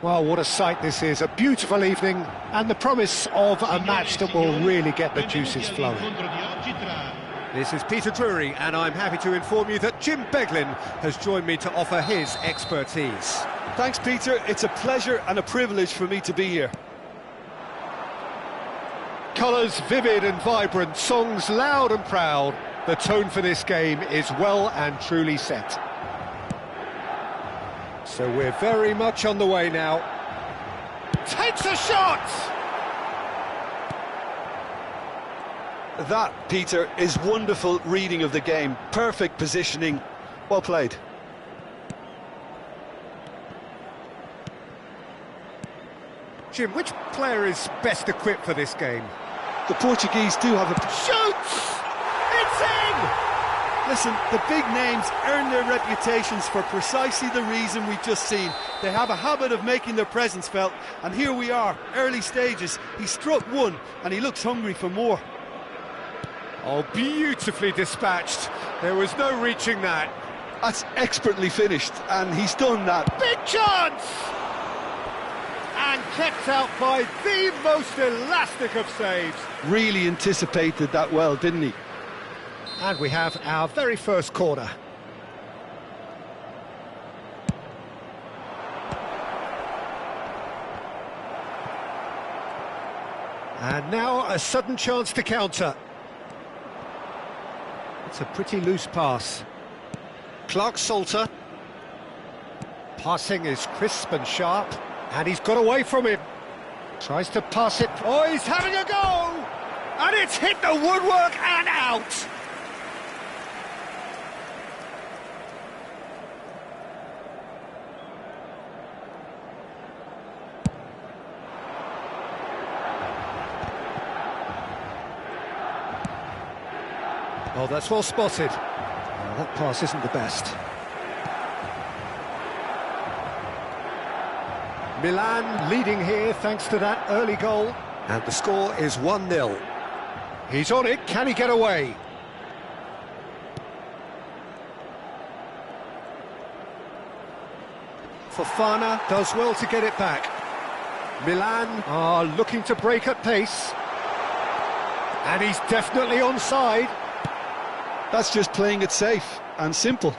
Well, what a sight this is, a beautiful evening, and the promise of a match that will really get the juices flowing. This is Peter Drury, and I'm happy to inform you that Jim Beglin has joined me to offer his expertise. Thanks, Peter. It's a pleasure and a privilege for me to be here. Colours vivid and vibrant, songs loud and proud. The tone for this game is well and truly set. So we're very much on the way now. Takes a shot! That, Peter, is wonderful reading of the game. Perfect positioning. Well played. Jim, which player is best equipped for this game? The Portuguese do have a... Shoots! It's in! Listen, the big names earn their reputations for precisely the reason we've just seen. They have a habit of making their presence felt, and here we are, early stages. He struck one, and he looks hungry for more. Oh, beautifully dispatched. There was no reaching that. That's expertly finished, and he's done that. Big chance! And kept out by the most elastic of saves. Really anticipated that well, didn't he? And we have our very first corner. And now a sudden chance to counter. It's a pretty loose pass. Clark Salter. Passing is crisp and sharp, and he's got away from him. Tries to pass it. Oh, he's having a go! And it's hit the woodwork and out! Oh, that's well spotted. Well, that pass isn't the best. Milan leading here thanks to that early goal. And the score is 1-0. He's on it, can he get away? Fofana does well to get it back. Milan are looking to break at pace. And he's definitely onside. That's just playing it safe and simple.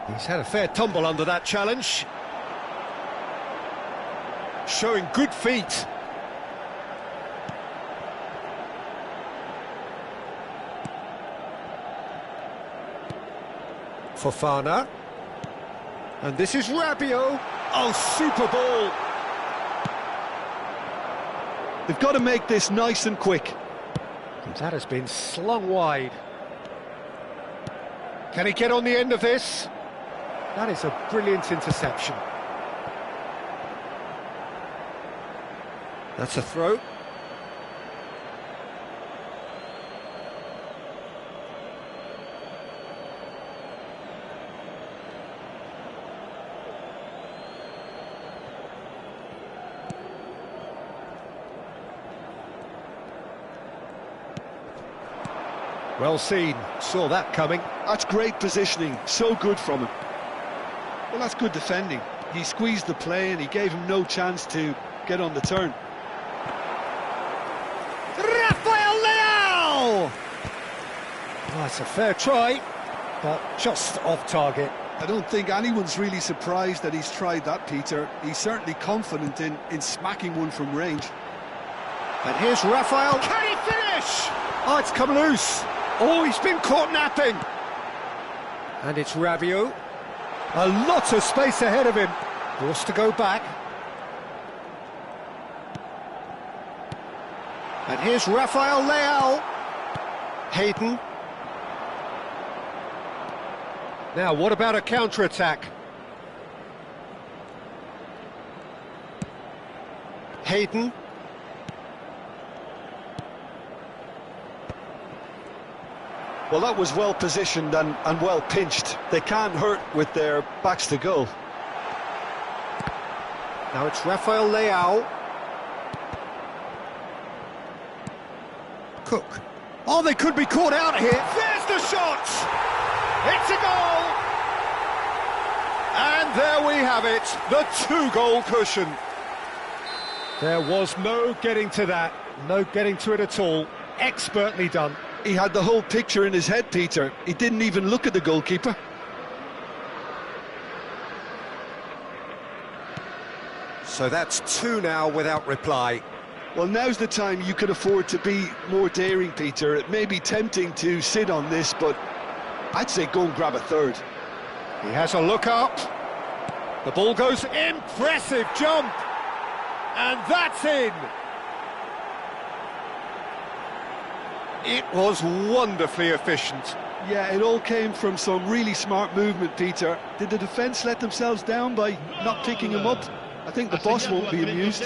He's had a fair tumble under that challenge. Showing good feet. Fofana. And this is Rabiot. Oh, super ball. They've got to make this nice and quick. And that has been slung wide. Can he get on the end of this? That is a brilliant interception. That's a throw. Well seen, saw that coming. That's great positioning, so good from him. Well, that's good defending. He squeezed the play and he gave him no chance to get on the turn. Rafael Leao! Oh, that's a fair try, but just off target. I don't think anyone's really surprised that he's tried that, Peter. He's certainly confident in smacking one from range. And here's Rafael. Can he finish? Oh, it's come loose. Oh, he's been caught napping. And it's Rabiot. A lot of space ahead of him. Forced to go back. And here's Rafael Leao. Hayden. Now, what about a counter-attack? Hayden. Well, that was well positioned and well pinched. They can't hurt with their backs to goal. Now it's Rafael Leao. Cook. Oh, they could be caught out here. There's the shot! It's a goal! And there we have it, the two-goal cushion. There was no getting to that, no getting to it at all. Expertly done. He had the whole picture in his head, Peter. He didn't even look at the goalkeeper. So that's two now without reply. Well, now's the time you could afford to be more daring, Peter. It may be tempting to sit on this, but I'd say go and grab a third. He has a look up. The ball goes, impressive jump. And that's in. It was wonderfully efficient. Yeah, it all came from some really smart movement, Peter. Did the defence let themselves down by not picking him up? I think the boss won't be amused.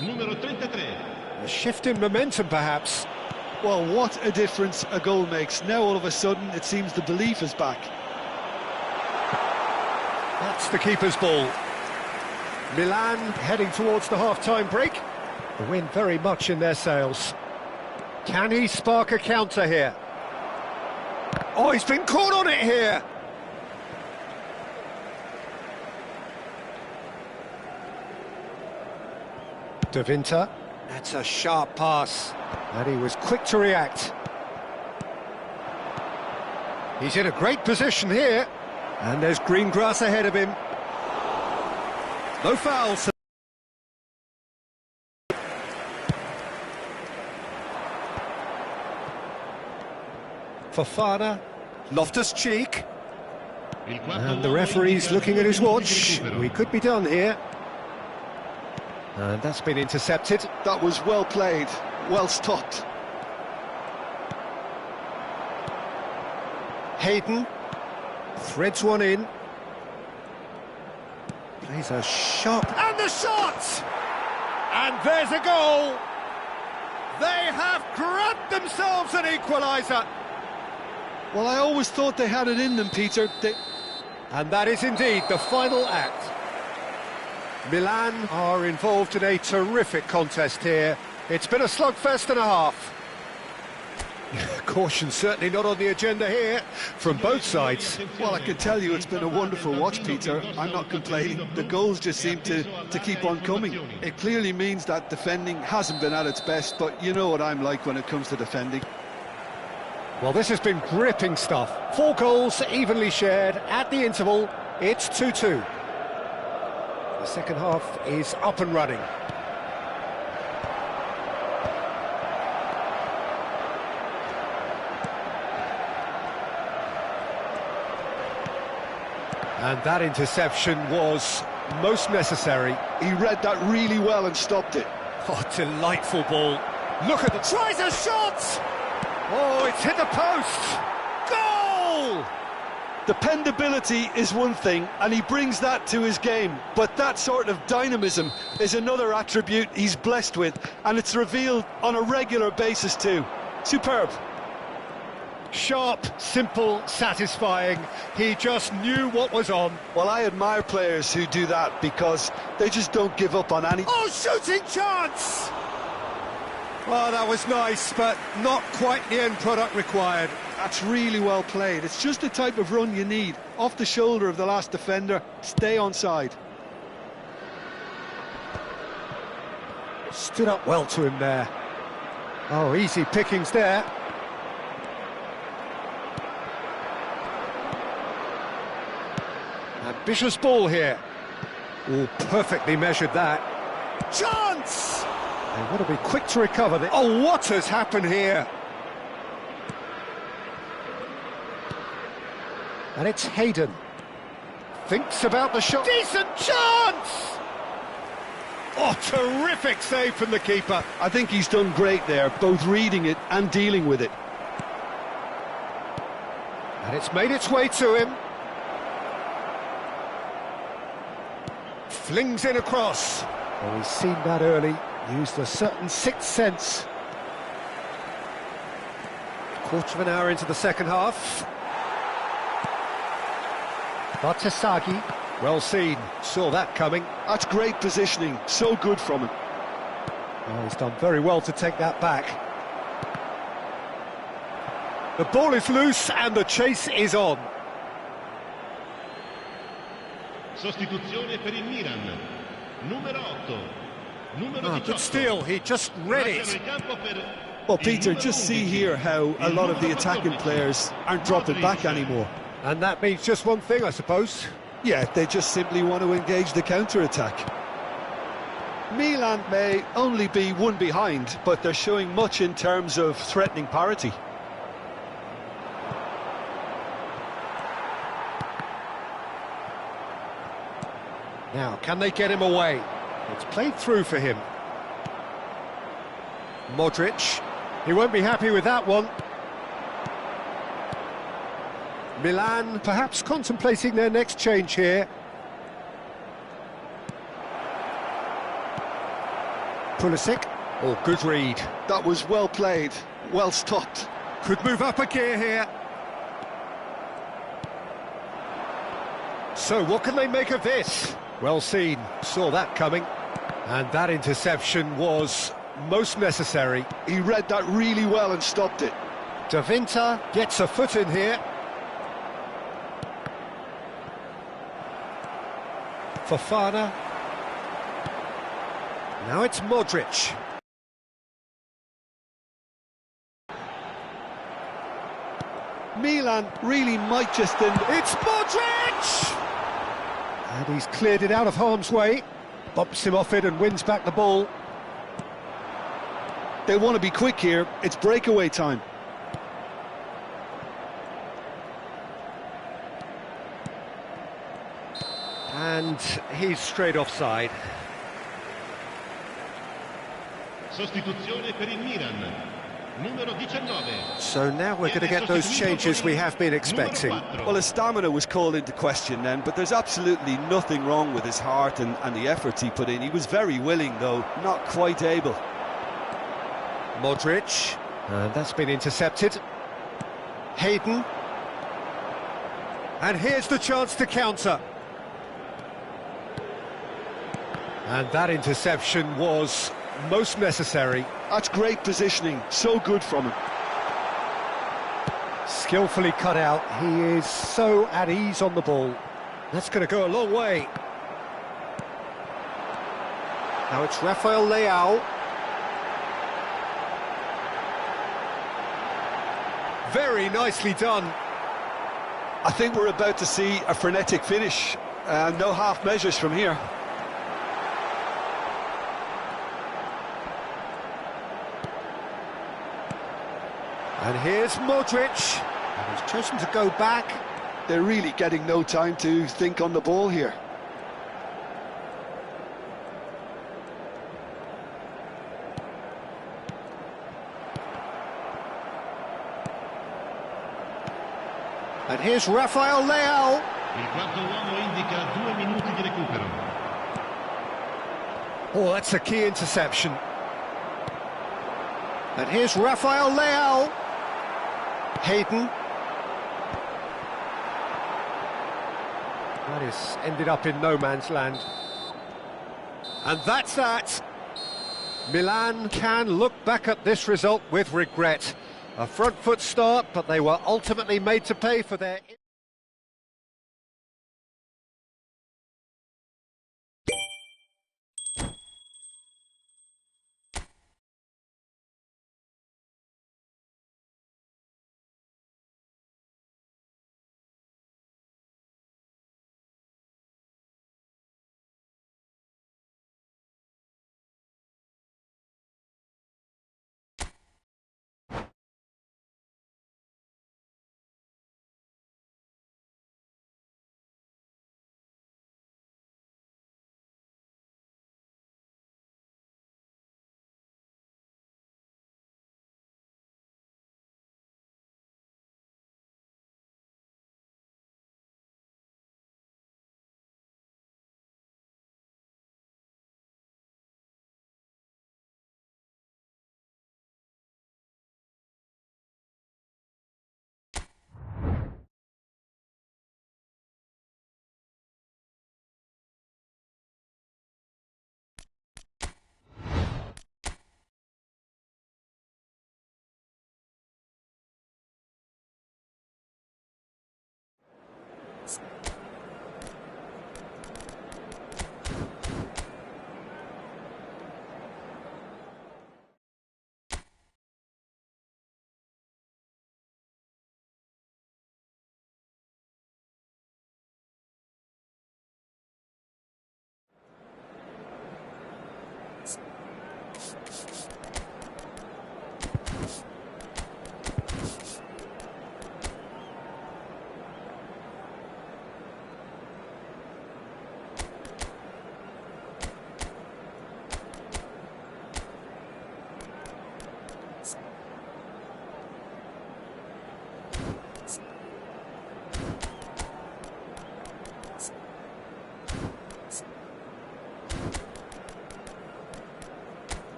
A shift in momentum, perhaps. Well, what a difference a goal makes. Now, all of a sudden, it seems the belief is back. That's the keeper's ball. Milan heading towards the half-time break. The wind very much in their sails. Can he spark a counter here? Oh, he's been caught on it here. De Winter. That's a sharp pass. And he was quick to react. He's in a great position here. And there's green grass ahead of him. No fouls. Fofana. Loftus-Cheek. And the referee's looking at his watch. We could be done here. And that's been intercepted. That was well played, well stopped. Hayden threads one in. Plays a shot. And the shot! And there's a goal! They have grabbed themselves an equaliser. Well, I always thought they had it in them, Peter. And that is indeed the final act. Milan are involved in a terrific contest here. It's been a slugfest and a half. Caution certainly not on the agenda here from both sides. Well, I can tell you it's been a wonderful watch, Peter. I'm not complaining. The goals just seem to keep on coming. It clearly means that defending hasn't been at its best, but you know what I'm like when it comes to defending. Well, this has been gripping stuff. 4 goals evenly shared at the interval. It's 2-2. The second half is up and running. And that interception was most necessary. He read that really well and stopped it. Oh, delightful ball. Look at the... Tries a shot! Oh, it's hit the post! Goal! Dependability is one thing, and he brings that to his game, but that sort of dynamism is another attribute he's blessed with, and it's revealed on a regular basis too. Superb. Sharp, simple, satisfying. He just knew what was on. Well, I admire players who do that because they just don't give up on any... Oh, shooting chance! Well, that was nice, but not quite the end product required. That's really well played. It's just the type of run you need. Off the shoulder of the last defender, stay onside. Stood up well to him there. Oh, easy pickings there. Ambitious ball here. Oh, perfectly measured that. Chance! They've got to be quick to recover this. Oh, what has happened here? And it's Hayden. Thinks about the shot. Decent chance! Oh, terrific save from the keeper. I think he's done great there, both reading it and dealing with it. And it's made its way to him. Flings in across. Oh, he's seen that early. Used a certain sixth sense. Quarter of an hour into the second half. Batasagi, well seen, saw that coming. That's great positioning, so good from him. Oh, he's done very well to take that back. The ball is loose and the chase is on. Sostituzione per il Milan. Numero 8. Numero 18. Good steal, he just read it. Well, Peter, just see here how a lot of the attacking players aren't dropping back anymore. And that means just one thing, I suppose. Yeah, they just simply want to engage the counter-attack. Milan may only be one behind, but they're showing much in terms of threatening parity. Now, can they get him away? It's played through for him. Modric. He won't be happy with that one. Milan perhaps contemplating their next change here. Pulisic. Oh, good read. That was well played, well stopped. Could move up a gear here. So what can they make of this? Well seen, saw that coming. And that interception was most necessary. He read that really well and stopped it. De Winter gets a foot in here. Fofana. Now it's Modric. Milan really might just end... It's Modric! And he's cleared it out of harm's way. Bumps him off it and wins back the ball. They want to be quick here. It's breakaway time. And he's straight offside. Sostituzione per il Milan. Numero 19. So now we're going to get those changes we have been expecting. Well, his stamina was called into question then, but there's absolutely nothing wrong with his heart and the efforts he put in. He was very willing, though, not quite able. Modric, and that's been intercepted. Hayden. And here's the chance to counter. And that interception was most necessary. That's great positioning, so good from him. Skillfully cut out, he is so at ease on the ball. That's going to go a long way. Now it's Rafael Leao. Very nicely done. I think we're about to see a frenetic finish. No half measures from here. And here's Modric. And he's chosen to go back. They're really getting no time to think on the ball here. And here's Rafael Leao. Il quarto uomo indica 2 minuti di recupero. Oh, that's a key interception. And here's Rafael Leao. Hayden. That is ended up in no man's land. And that's that. Milan can look back at this result with regret. A front foot start, but they were ultimately made to pay for their...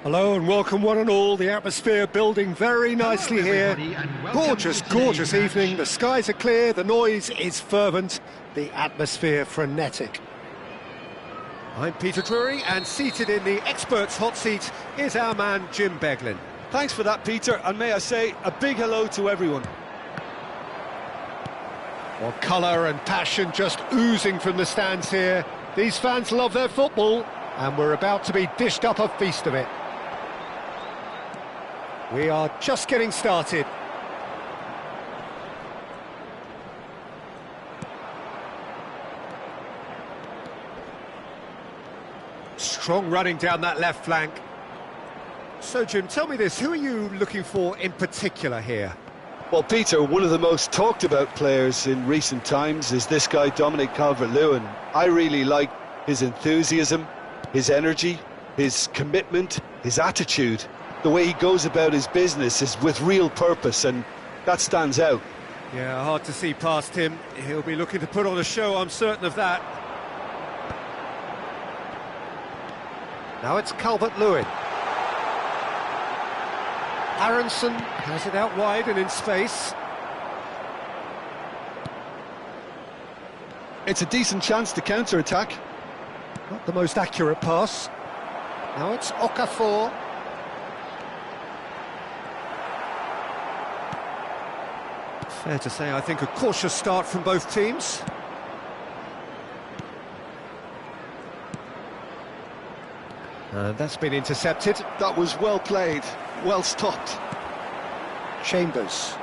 Hello and welcome one and all. The atmosphere building very nicely here. Gorgeous, gorgeous evening. The skies are clear, the noise is fervent, the atmosphere frenetic. I'm Peter Drury, and seated in the experts' hot seat is our man Jim Beglin. Thanks for that, Peter, and may I say a big hello to everyone. Well, colour and passion just oozing from the stands here. These fans love their football, and we're about to be dished up a feast of it. We are just getting started. Strong running down that left flank. So, Jim, tell me this, who are you looking for in particular here? Well, Peter, one of the most talked about players in recent times is this guy, Dominic Calvert-Lewin. I really like his enthusiasm, his energy, his commitment, his attitude. The way he goes about his business is with real purpose, and that stands out. Yeah, hard to see past him. He'll be looking to put on a show, I'm certain of that. Now it's Calvert-Lewin. Aronson has it out wide and in space. It's a decent chance to counter-attack. Not the most accurate pass. Now it's Okafor. Fair to say, I think, a cautious start from both teams. And that's been intercepted. That was well played, well stopped. Chambers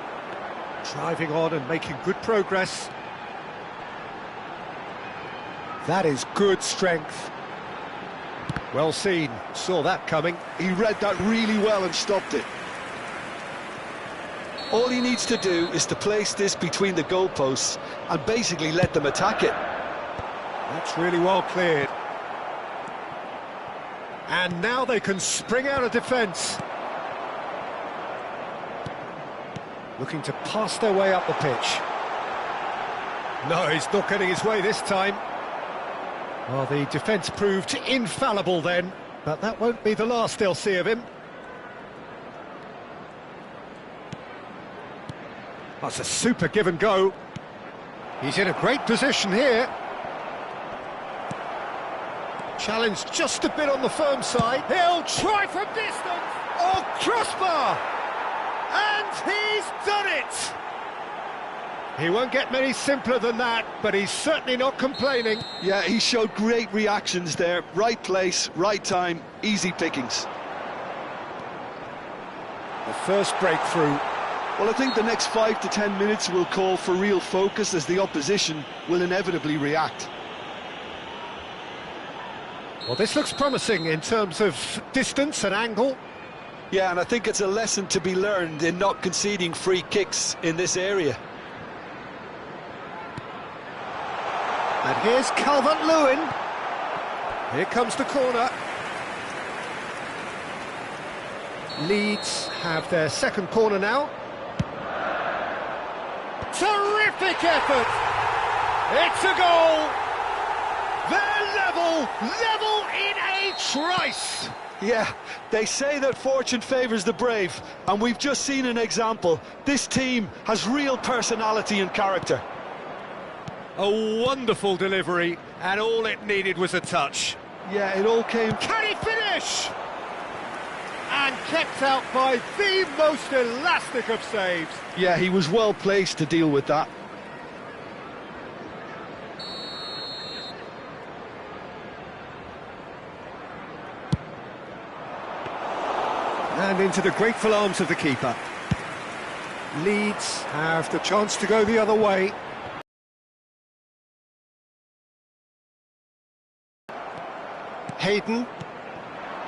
driving on and making good progress. That is good strength. Well seen, saw that coming. He read that really well and stopped it. All he needs to do is to place this between the goalposts and basically let them attack it. That's really well cleared. And now they can spring out of defence. Looking to pass their way up the pitch. No, he's not getting his way this time. Well, the defence proved infallible then, but that won't be the last they'll see of him. That's a super give and go. He's in a great position here. Challenge just a bit on the firm side. He'll try from distance. Oh, crossbar! And he's done it! He won't get many simpler than that, but he's certainly not complaining. Yeah, he showed great reactions there. Right place, right time, easy pickings. The first breakthrough. Well, I think the next 5 to 10 minutes will call for real focus, as the opposition will inevitably react. Well, this looks promising in terms of distance and angle. Yeah, and I think it's a lesson to be learned in not conceding free kicks in this area. And here's Calvert-Lewin. Here comes the corner. Leeds have their second corner now. Terrific effort! It's a goal! They're level in a trice! Yeah, they say that fortune favours the brave, and we've just seen an example. This team has real personality and character. A wonderful delivery, and all it needed was a touch. Yeah, it all came... Can he finish? And kept out by the most elastic of saves. Yeah, he was well placed to deal with that. And into the grateful arms of the keeper. Leeds have the chance to go the other way. Hayden,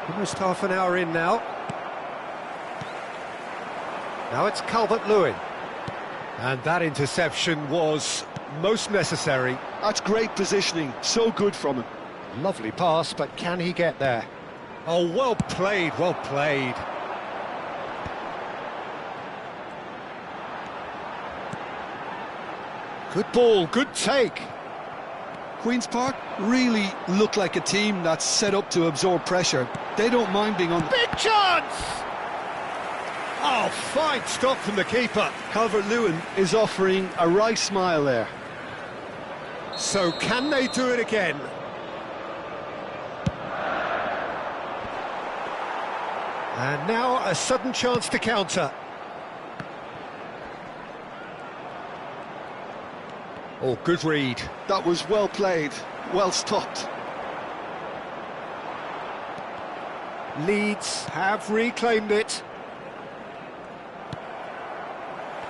almost half an hour in now. Now it's Calvert-Lewin. And that interception was most necessary. That's great positioning, so good from him. Lovely pass, but can he get there? Oh, well played, well played. Good ball, good take. Queen's Park really look like a team that's set up to absorb pressure. They don't mind being on... Big chance! Oh, fine stop from the keeper. Calvert-Lewin is offering a wry smile there. So can they do it again? And now a sudden chance to counter. Oh, good read. That was well played, well stopped. Leeds have reclaimed it.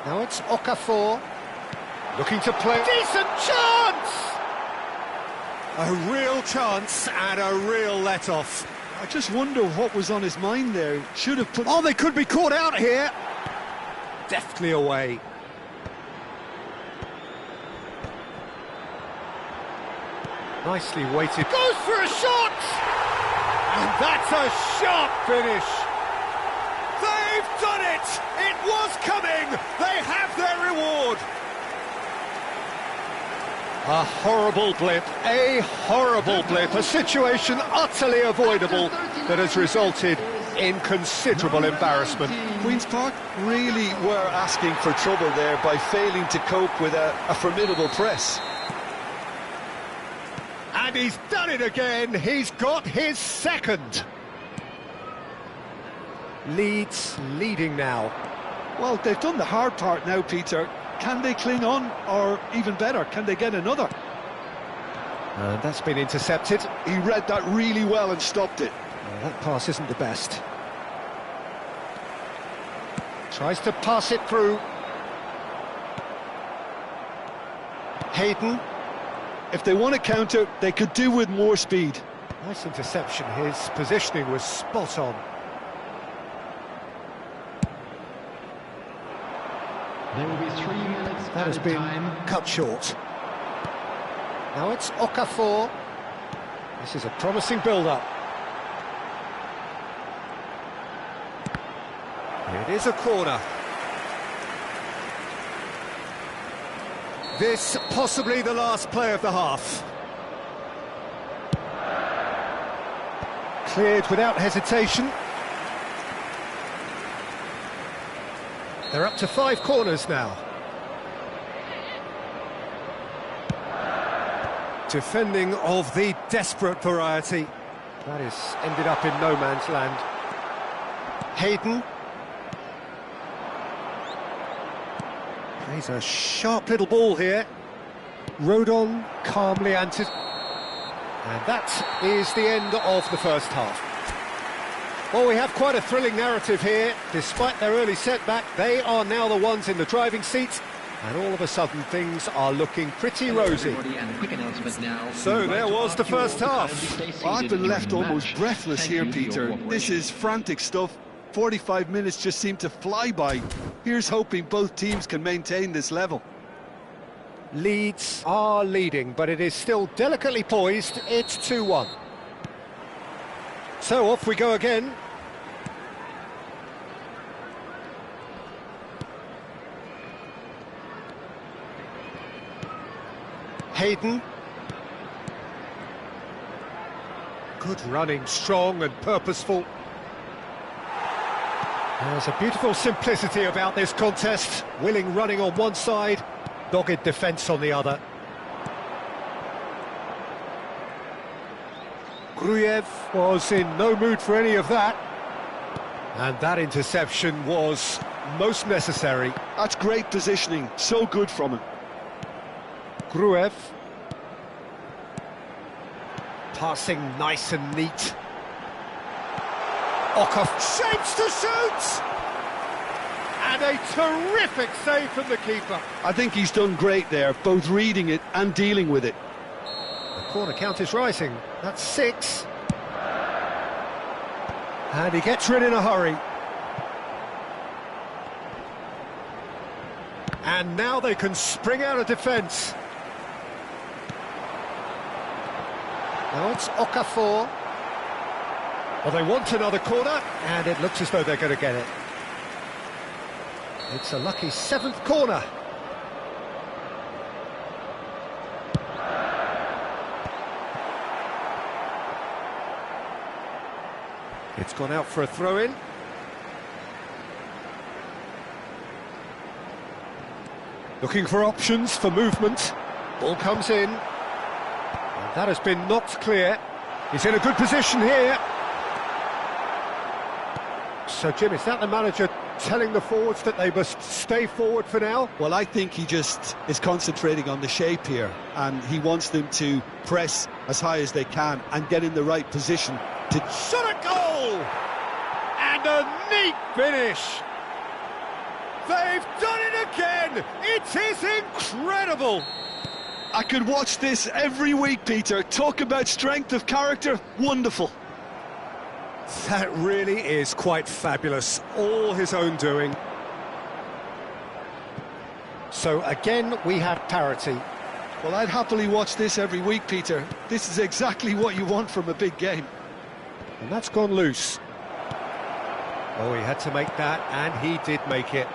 Now it's Okafor. Looking to play. Decent chance! A real chance and a real let-off. I just wonder what was on his mind there. Should have put... Oh, they could be caught out here. Deftly away. Nicely weighted. Goes for a shot! And that's a sharp finish. They've done it! It was coming! They have their reward! A horrible blip, a situation utterly avoidable that has resulted in considerable embarrassment. Queen's Park really were asking for trouble there by failing to cope with a formidable press. And he's done it again, he's got his second. Leeds leading now. Well, they've done the hard part now, Peter. Can they cling on, or even better, can they get another? And that's been intercepted. He read that really well and stopped it. Well, that pass isn't the best. Tries to pass it through. Hayden. If they want to counter, they could do with more speed. Nice interception, his positioning was spot on. There will be 3 minutes. That has been cut short. Now it's Okafor. This is a promising build-up. It is a corner. This possibly the last play of the half. Cleared without hesitation. They're up to 5 corners now. Defending of the desperate variety. That is ended up in no man's land. Hayden. Plays a sharp little ball here. Rodon calmly answered. And that is the end of the first half. Well, we have quite a thrilling narrative here. Despite their early setback, they are now the ones in the driving seat, and all of a sudden things are looking pretty rosy. So there was the first half. Well, I've been left almost breathless here, Peter. This is frantic stuff. 45 minutes just seem to fly by. Here's hoping both teams can maintain this level. Leeds are leading, but it is still delicately poised. It's 2-1. So off we go again. Hayden. Good running, strong and purposeful. There's a beautiful simplicity about this contest. Willing running on one side, dogged defence on the other. Gruyev was in no mood for any of that. And that interception was most necessary. That's great positioning, so good from him. Gruyev. Passing nice and neat. Okafor shapes to shoot! And a terrific save from the keeper. I think he's done great there, both reading it and dealing with it. The corner count is rising. That's 6. And he gets rid in a hurry. And now they can spring out of defence. Now it's Okafor. Well, they want another corner, and it looks as though they're going to get it. It's a lucky 7th corner. It's gone out for a throw-in. Looking for options for movement. Ball comes in. And that has been knocked clear. He's in a good position here. So, Jim, is that the manager telling the forwards that they must stay forward for now? Well, I think he just is concentrating on the shape here, and he wants them to press as high as they can and get in the right position to... Shot a goal! And a neat finish! They've done it again! It is incredible! I could watch this every week, Peter. Talk about strength of character. Wonderful. That really is quite fabulous. All his own doing. So again, we have parity. Well, I'd happily watch this every week, Peter. This is exactly what you want from a big game. And that's gone loose. Oh, he had to make that, and he did make it.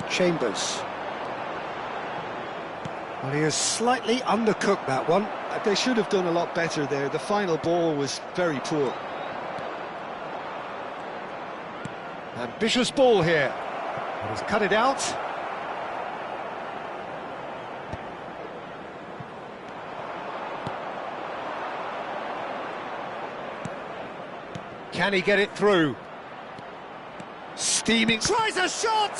Chambers. Well, he has slightly undercooked that one. They should have done a lot better there. The final ball was very poor. Ambitious ball here. And he's cut it out. Can he get it through? Steaming, tries a shot!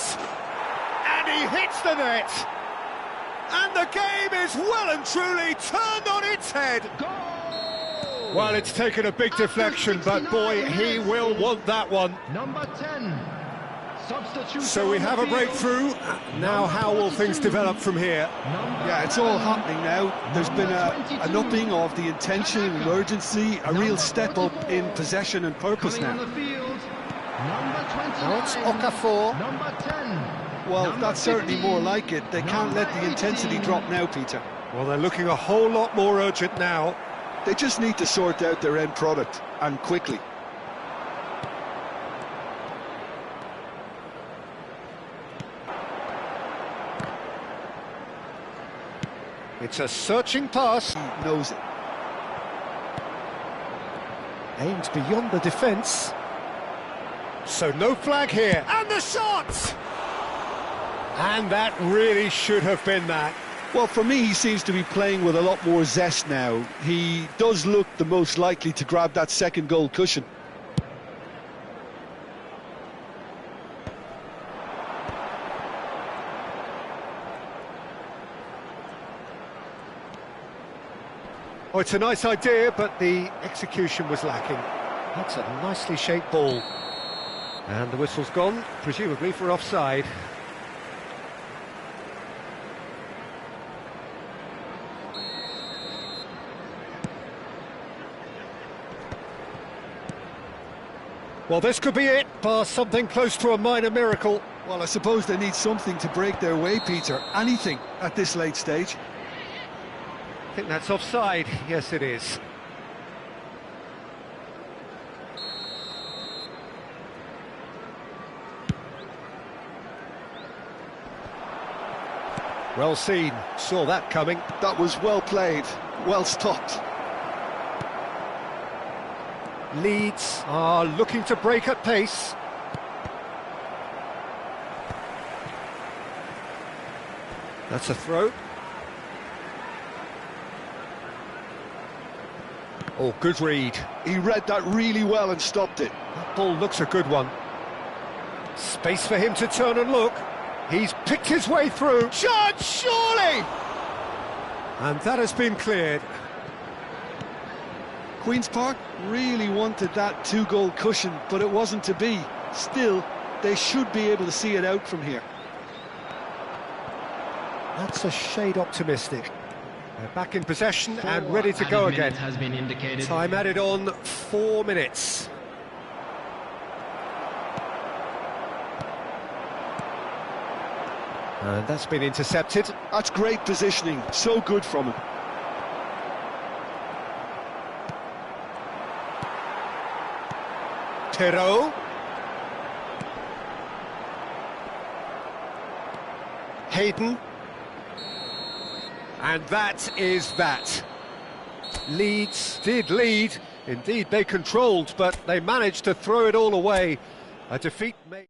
And he hits the net! And the game is well and truly turned on its head! Goal! Well, it's taken a big deflection, but boy, he will want that one. Number 10. Substitute. So we have a breakthrough. Now how will things develop from here? Yeah, it's all happening now. There's been an upping of the intention and urgency, a real step up in possession and purpose now. Now it's Okafor. Number 10. Well, that's certainly more like it. They can't let the intensity drop now, Peter. Well, they're looking a whole lot more urgent now. They just need to sort out their end product, and quickly. It's a searching pass. He knows it. Aims beyond the defence. So no flag here. And the shot! And that really should have been that. Well, for me, he seems to be playing with a lot more zest now. He does look the most likely to grab that second goal cushion. Oh, it's a nice idea, but the execution was lacking. That's a nicely shaped ball. And the whistle's gone, presumably for offside. Well, this could be it, bar something close to a minor miracle. Well, I suppose they need something to break their way, Peter. Anything at this late stage. I think that's offside. Yes, it is. Well seen. Saw that coming. That was well played, well stopped. Leeds are looking to break at pace. That's a throw. Oh, good read. He read that really well and stopped it. That ball looks a good one. Space for him to turn and look. He's picked his way through. Shot, surely! And that has been cleared. Queen's Park really wanted that two-goal cushion, but it wasn't to be. Still, they should be able to see it out from here. That's a shade optimistic. They're back in possession and ready to go again. Has been indicated. Time added on 4 minutes. And that's been intercepted. That's great positioning, so good from him. Tero. Hayden. And that is that. Leeds did lead, indeed they controlled, but they managed to throw it all away. A defeat made...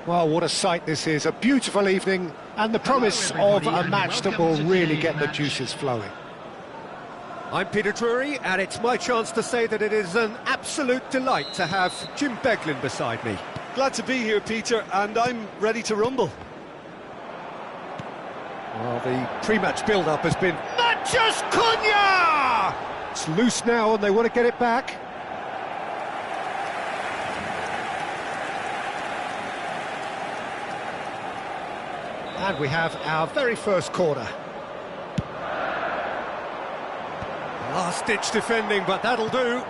Well, what a sight this is, a beautiful evening, and the promise of a match that will really get the juices flowing. I'm Peter Drury, and it's my chance to say that it is an absolute delight to have Jim Beglin beside me. Glad to be here, Peter, and I'm ready to rumble. Well, the pre-match build-up has been... Manchus Cunha! It's loose now, and they want to get it back. And we have our very first corner. Last-ditch defending, but that'll do.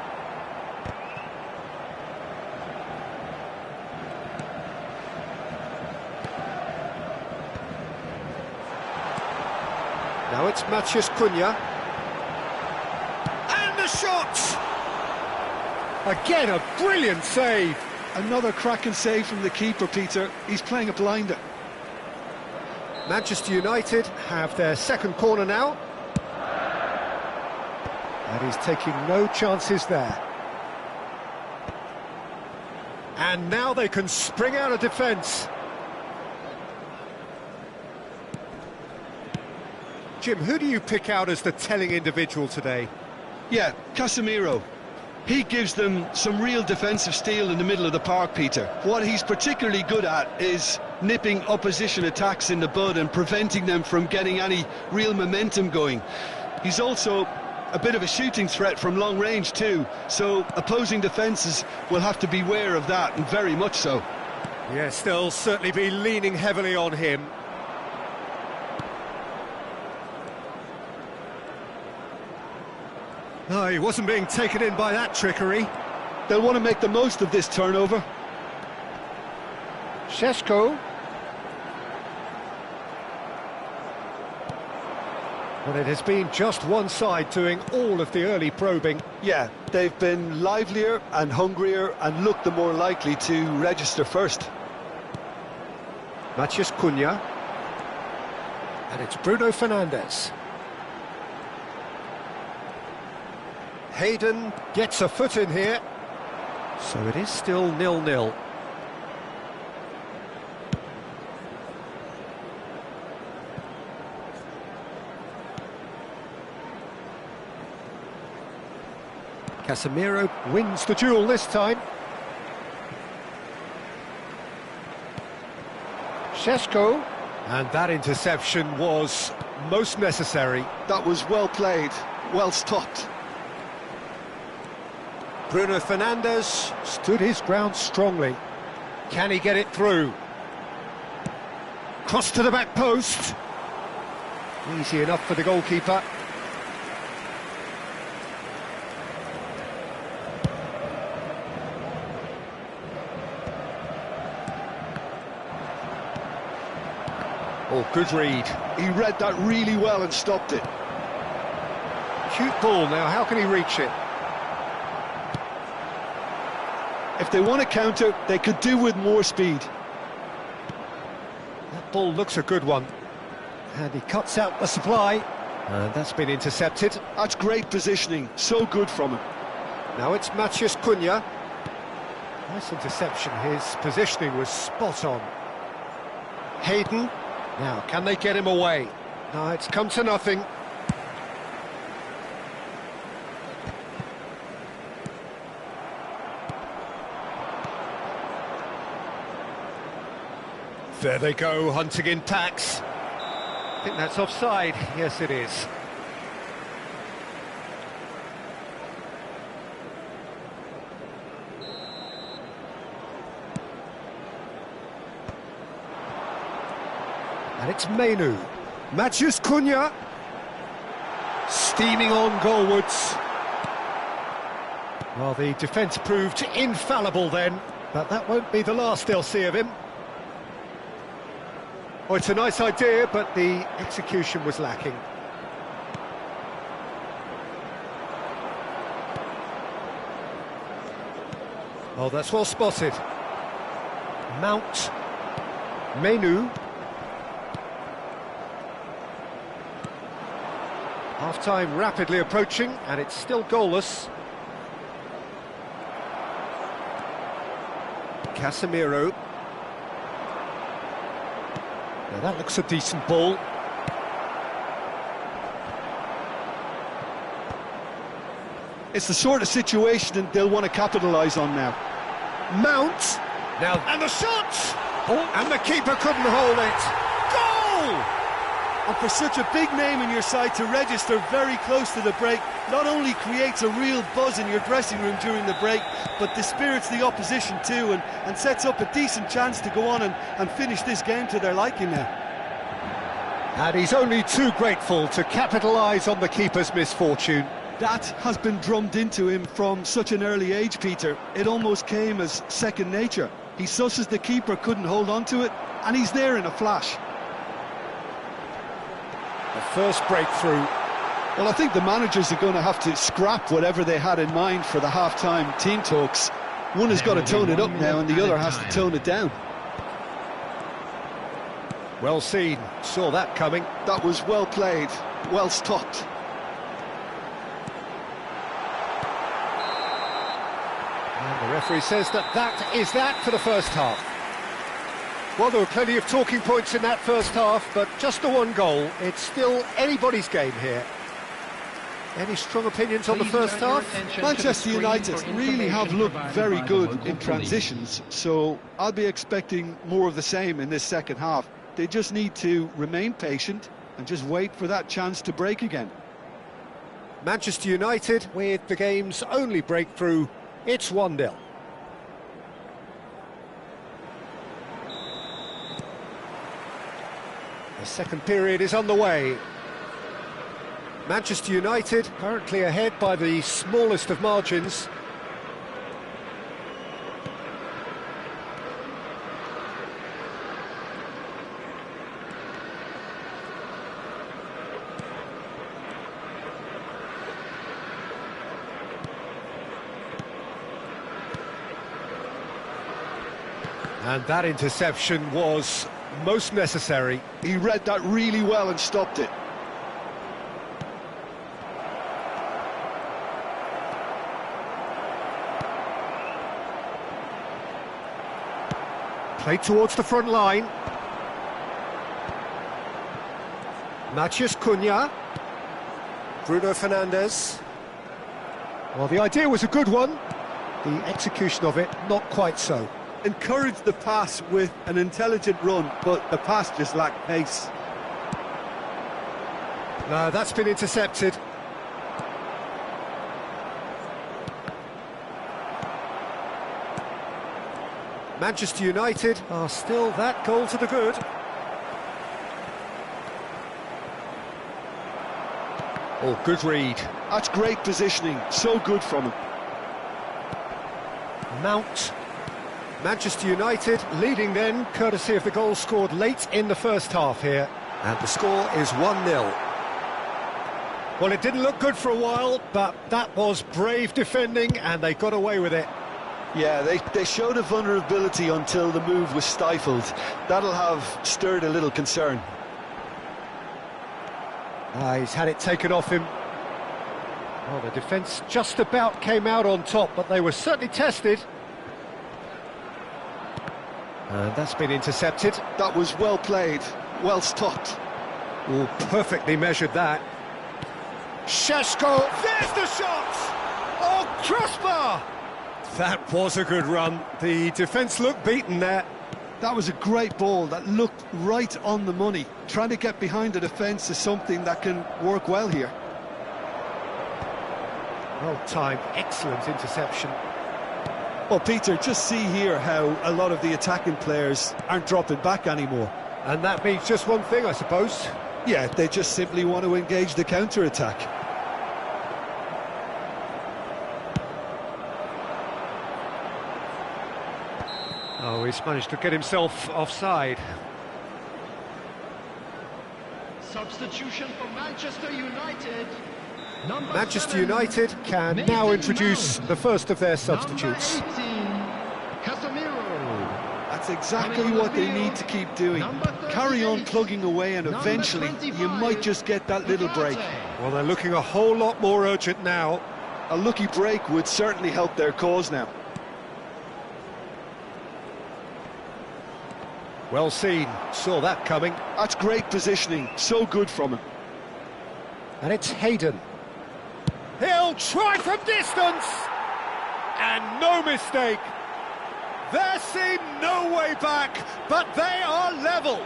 Now it's Manchus Cunha. And the shot! Again, a brilliant save. Another cracking save from the keeper, Peter. He's playing a blinder. Manchester United have their second corner now. And he's taking no chances there. And now they can spring out of defence. Jim, who do you pick out as the telling individual today? Yeah, Casemiro. He gives them some real defensive steel in the middle of the park, Peter. What he's particularly good at is nipping opposition attacks in the bud and preventing them from getting any real momentum going. He's also a bit of a shooting threat from long range too, so opposing defences will have to beware of that, and very much so. Yes, they'll certainly be leaning heavily on him. No, he wasn't being taken in by that trickery. They'll want to make the most of this turnover. Šeško. Well, it has been just one side doing all of the early probing. Yeah, they've been livelier and hungrier and looked the more likely to register first. Matheus Cunha. And it's Bruno Fernandes. Hayden gets a foot in here. So it is still 0-0. Casemiro wins the duel this time. Šeško. And that interception was most necessary. That was well played, well stopped. Bruno Fernandes stood his ground strongly. Can he get it through? Cross to the back post. Easy enough for the goalkeeper. Oh, good read. He read that really well and stopped it. Cute ball now, how can he reach it? If they want to counter, they could do with more speed. That ball looks a good one. And he cuts out the supply. And that's been intercepted. That's great positioning, so good from him. Now it's Matheus Cunha. Nice interception, his positioning was spot on. Hayden. Now, can they get him away? No, it's come to nothing. There they go, hunting in packs. I think that's offside. Yes, it is. And it's Menu. Matheus Cunha. Steaming on goalwards. Well, the defence proved infallible then, but that won't be the last they'll see of him. Oh, it's a nice idea, but the execution was lacking. Oh, that's well spotted. Mount. Menu. Half-time rapidly approaching, and it's still goalless. Casemiro. Now that looks a decent ball. It's the sort of situation that they'll want to capitalise on now. Mount. Now, and the shot! Oh, and the keeper couldn't hold it. Goal! And for such a big name in your side to register very close to the break, not only creates a real buzz in your dressing room during the break, but dispirits the opposition too, and sets up a decent chance to go on and finish this game to their liking now. And he's only too grateful to capitalise on the keeper's misfortune. That has been drummed into him from such an early age, Peter. It almost came as second nature. He susses the keeper couldn't hold on to it, and he's there in a flash. The first breakthrough. Well, I think the managers are going to have to scrap whatever they had in mind for the half-time team talks. One has got to tone it up now, and the other has to tone it down. Well seen, saw that coming. That was well played, well stopped. And the referee says that is that for the first half. Well, there were plenty of talking points in that first half, but just the one goal. It's still anybody's game here. Any strong opinions on the first half? Manchester United really have looked very good in transitions, so I'll be expecting more of the same in this second half. They just need to remain patient and just wait for that chance to break again. Manchester United with the game's only breakthrough. It's 1-0. The second period is underway. Manchester United currently ahead by the smallest of margins. And that interception was most necessary. He read that really well and stopped it. Played towards the front line. Matheus Cunha. Bruno Fernandes. Well, the idea was a good one. The execution of it, not quite so. Encouraged the pass with an intelligent run, but the pass just lacked pace. No, that's been intercepted. Manchester United are still that goal to the good. Oh, good read. That's great positioning, so good from him. Mount. Manchester United leading then, courtesy of the goal scored late in the first half here. And the score is 1-0. Well, it didn't look good for a while, but that was brave defending and they got away with it. Yeah, they showed a vulnerability until the move was stifled. That'll have stirred a little concern. He's had it taken off him. Well, the defence just about came out on top, but they were certainly tested. And that's been intercepted. That was well played, well stopped. Oh, perfectly measured that. Šeško, there's the shot! Oh, crossbar! That was a good run. The defence looked beaten there. That was a great ball that looked right on the money. Trying to get behind the defence is something that can work well here. Well timed, excellent interception. Well, Peter, just see here how a lot of the attacking players aren't dropping back anymore. And that means just one thing, I suppose. Yeah, they just simply want to engage the counter-attack. Oh, he's managed to get himself offside. Substitution for Manchester United. Manchester United can now introduce the first of their substitutes. Number 18, Casemiro. That's exactly what they need to keep doing. Carry on plugging away and eventually you might just get that little break. Well, they're looking a whole lot more urgent now. A lucky break would certainly help their cause now. Well seen, saw that coming. That's great positioning, so good from him. And it's Hayden. He'll try from distance! And no mistake. There seemed no way back, but they are level.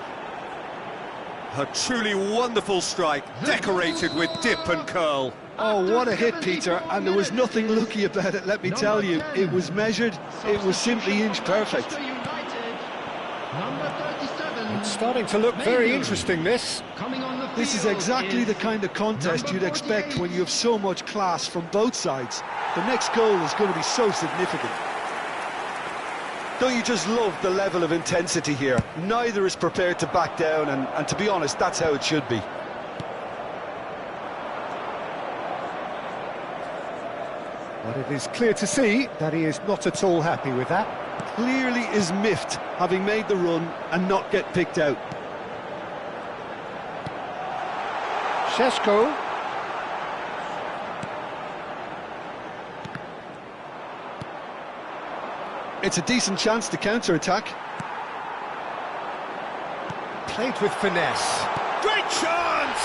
A truly wonderful strike, decorated with dip and curl. Oh, what a hit, Peter, and there was nothing lucky about it, let me tell you. It was measured, it was simply inch perfect. It's starting to look very interesting, this. This is exactly the kind of contest you'd expect when you have so much class from both sides. The next goal is going to be so significant. Don't you just love the level of intensity here? Neither is prepared to back down, and to be honest, that's how it should be. But it is clear to see that he is not at all happy with that. Clearly is miffed, having made the run and not get picked out. Šeško. It's a decent chance to counter-attack. Played with finesse. Great chance!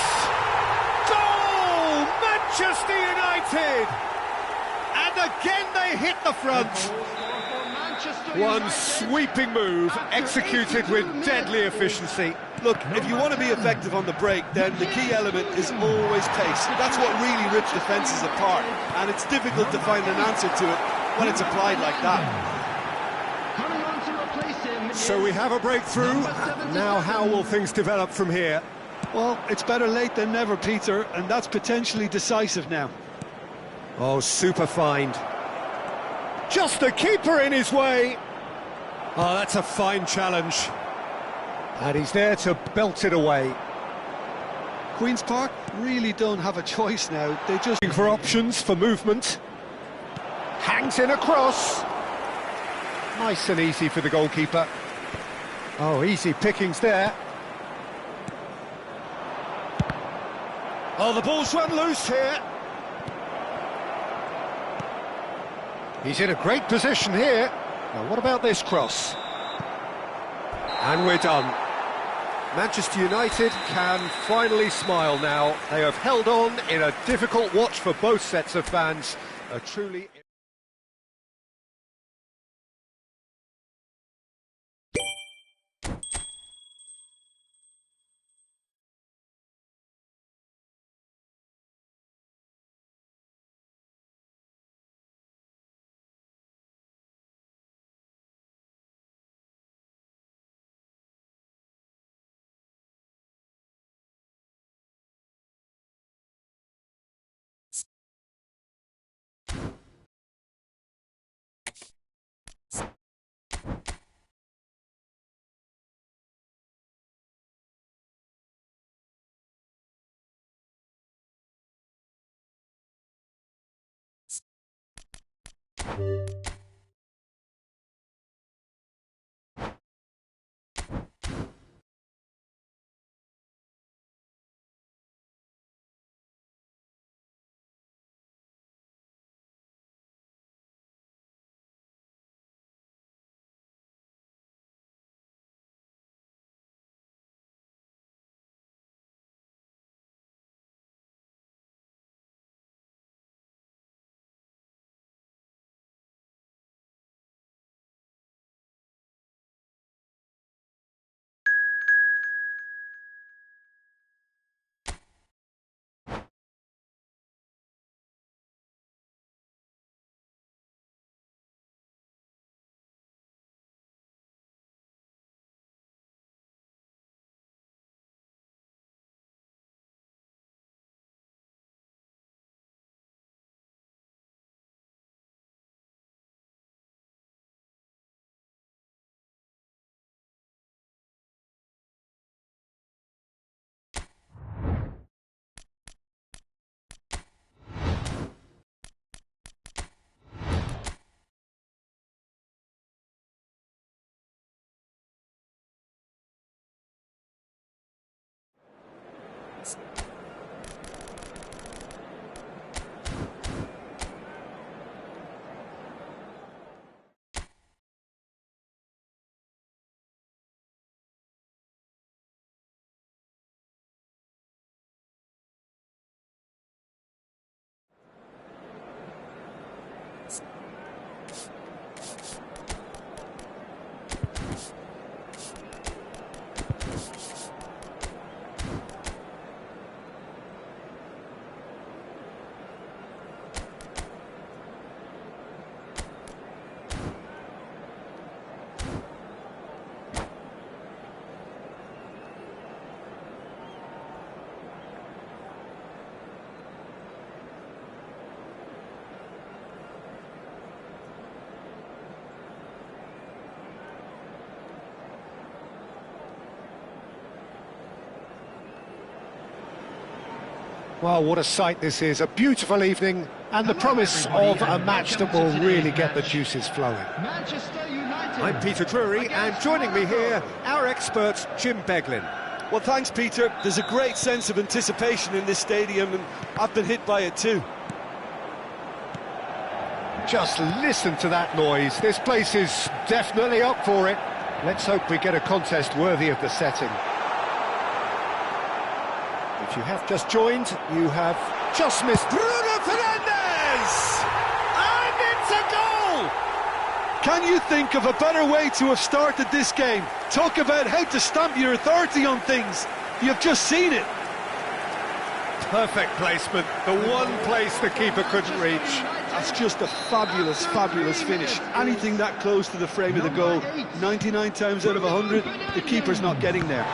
Goal! Manchester United! And again they hit the front. One sweeping move, executed with deadly efficiency. Look, if you want to be effective on the break, then the key element is always pace. That's what really rips defences apart, and it's difficult to find an answer to it when it's applied like that. So we have a breakthrough. Now how will things develop from here? Well, it's better late than never, Peter, and that's potentially decisive now. Oh, super find. Just the keeper in his way. Oh, that's a fine challenge. And he's there to belt it away. Queen's Park really don't have a choice now. They just... Looking for options for movement. Hangs in a cross. Nice and easy for the goalkeeper. Oh, easy pickings there. Oh, the ball's run loose here. He's in a great position here. Now, what about this cross? And we're done. Manchester United can finally smile now. They have held on in a difficult watch for both sets of fans. A truly... Well, what a sight this is. A beautiful evening and the promise of a match that will really get the juices flowing. Manchester United. I'm Peter Drury, and joining me here, our expert, Jim Beglin. Well, thanks, Peter. There's a great sense of anticipation in this stadium, and I've been hit by it too. Just listen to that noise. This place is definitely up for it. Let's hope we get a contest worthy of the setting. If you have just joined, you have just missed Bruno Fernandes! And it's a goal! Can you think of a better way to have started this game? Talk about how to stamp your authority on things. You've just seen it. Perfect placement, the one place the keeper couldn't reach. That's just a fabulous, fabulous finish. Anything that close to the frame of the goal, 99 times out of 100, the keeper's not getting there.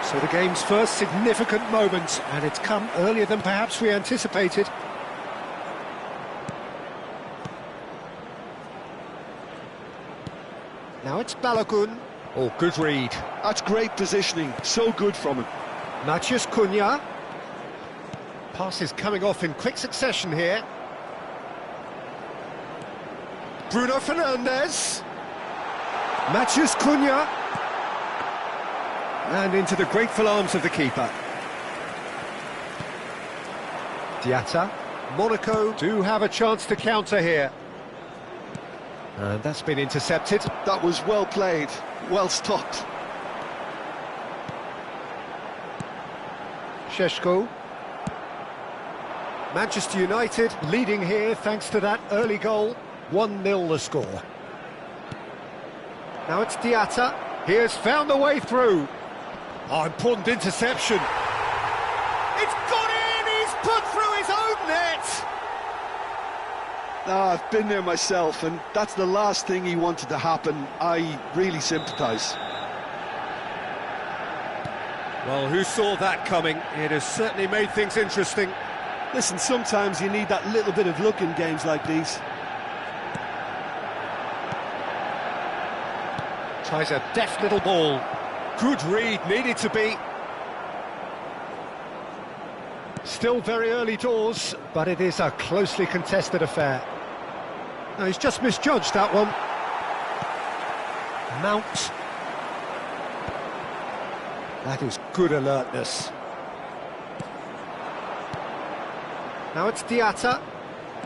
So the game's first significant moment, and it's come earlier than perhaps we anticipated. Now it's Balogun. Oh, good read. That's great positioning, so good from him. Matheus Cunha. Passes coming off in quick succession here. Bruno Fernandes. Matheus Cunha. And into the grateful arms of the keeper. Diatta. Monaco do have a chance to counter here. And that's been intercepted. That was well played, well stopped. Šeško. Manchester United leading here thanks to that early goal. 1-0 the score. Now it's Diatta. He has found a way through. Oh, important interception. It's got in! He's put through his own net! I've been there myself, and that's the last thing he wanted to happen. I really sympathise. Well, who saw that coming? It has certainly made things interesting. Listen, sometimes you need that little bit of luck in games like these. Tries a deft little ball. Good read, needed to be. Still very early doors, but it is a closely contested affair. No, he's just misjudged that one. Mount. That is good alertness. Now it's Diatta.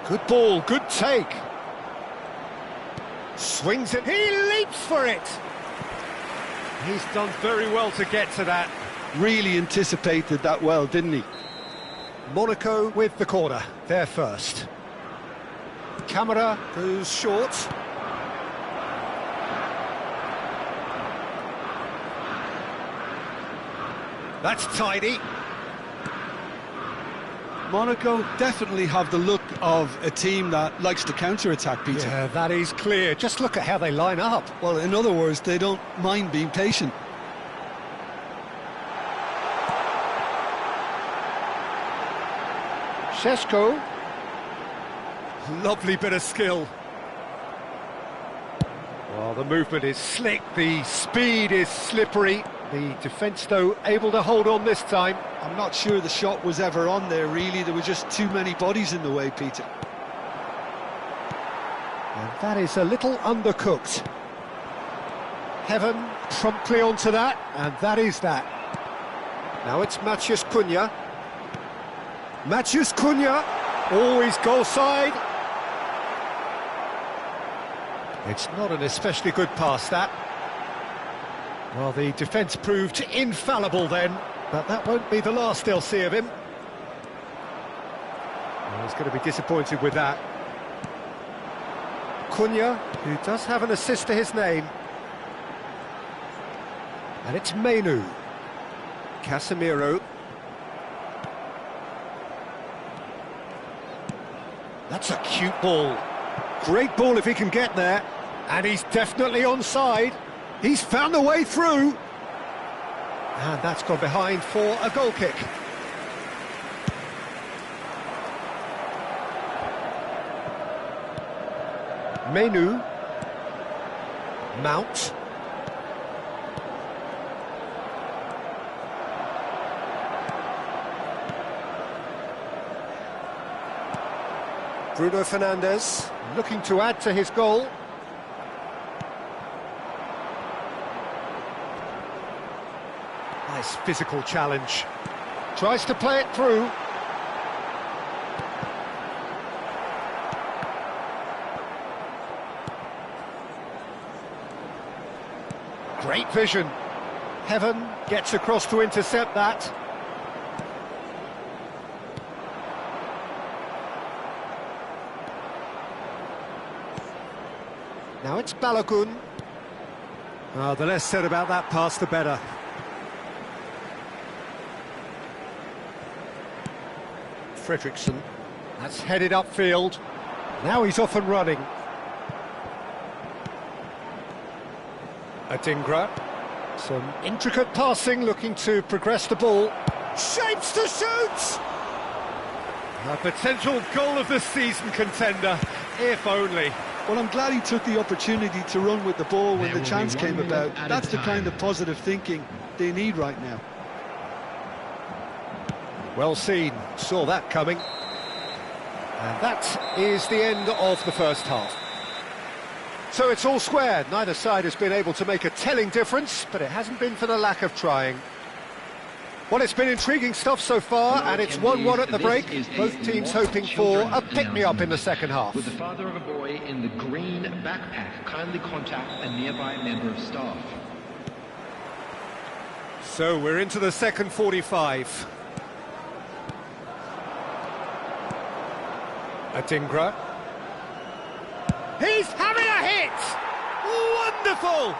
Good ball, good take. Swings it, he leaps for it. He's done very well to get to that. Really anticipated that well, didn't he? Monaco with the corner, they're first. Camera goes short. That's tidy. Monaco definitely have the look of a team that likes to counter-attack, Peter. Yeah, that is clear. Just look at how they line up. Well, in other words, they don't mind being patient. Šeško. Lovely bit of skill. Well, the movement is slick, the speed is slippery. The defence, though, able to hold on this time. I'm not sure the shot was ever on there, really. There were just too many bodies in the way, Peter. And that is a little undercooked. Heaven promptly onto that, and that is that. Now it's Matheus Cunha. Matheus Cunha, always goal side. It's not an especially good pass, that. Well, the defence proved infallible then, but that won't be the last they'll see of him. Well, he's going to be disappointed with that. Cunha, who does have an assist to his name. And it's Menu. Casemiro. That's a cute ball. Great ball if he can get there. And he's definitely onside. He's found a way through. And that's gone behind for a goal kick. Menu. Mount. Bruno Fernandes looking to add to his goal. Nice physical challenge. Tries to play it through. Great vision. Heaven gets across to intercept that. Now it's Balogun. Oh, the less said about that pass, the better. Fredriksson. That's headed upfield. Now he's off and running. Adingra. Some intricate passing, looking to progress the ball. Shapes to shoot! A potential goal of the season contender, if only. Well, I'm glad he took the opportunity to run with the ball when the chance came about. That's the kind of positive thinking they need right now. Well seen, saw that coming. And that is the end of the first half. So it's all square. Neither side has been able to make a telling difference, but it hasn't been for the lack of trying. Well, it's been intriguing stuff so far, and it's 1-1 at the break. Both teams hoping for a pick-me-up in the second half. With the father of a boy in the green backpack, kindly contact a nearby member of staff. So we're into the second 45. Adingra. He's having a hit! Wonderful!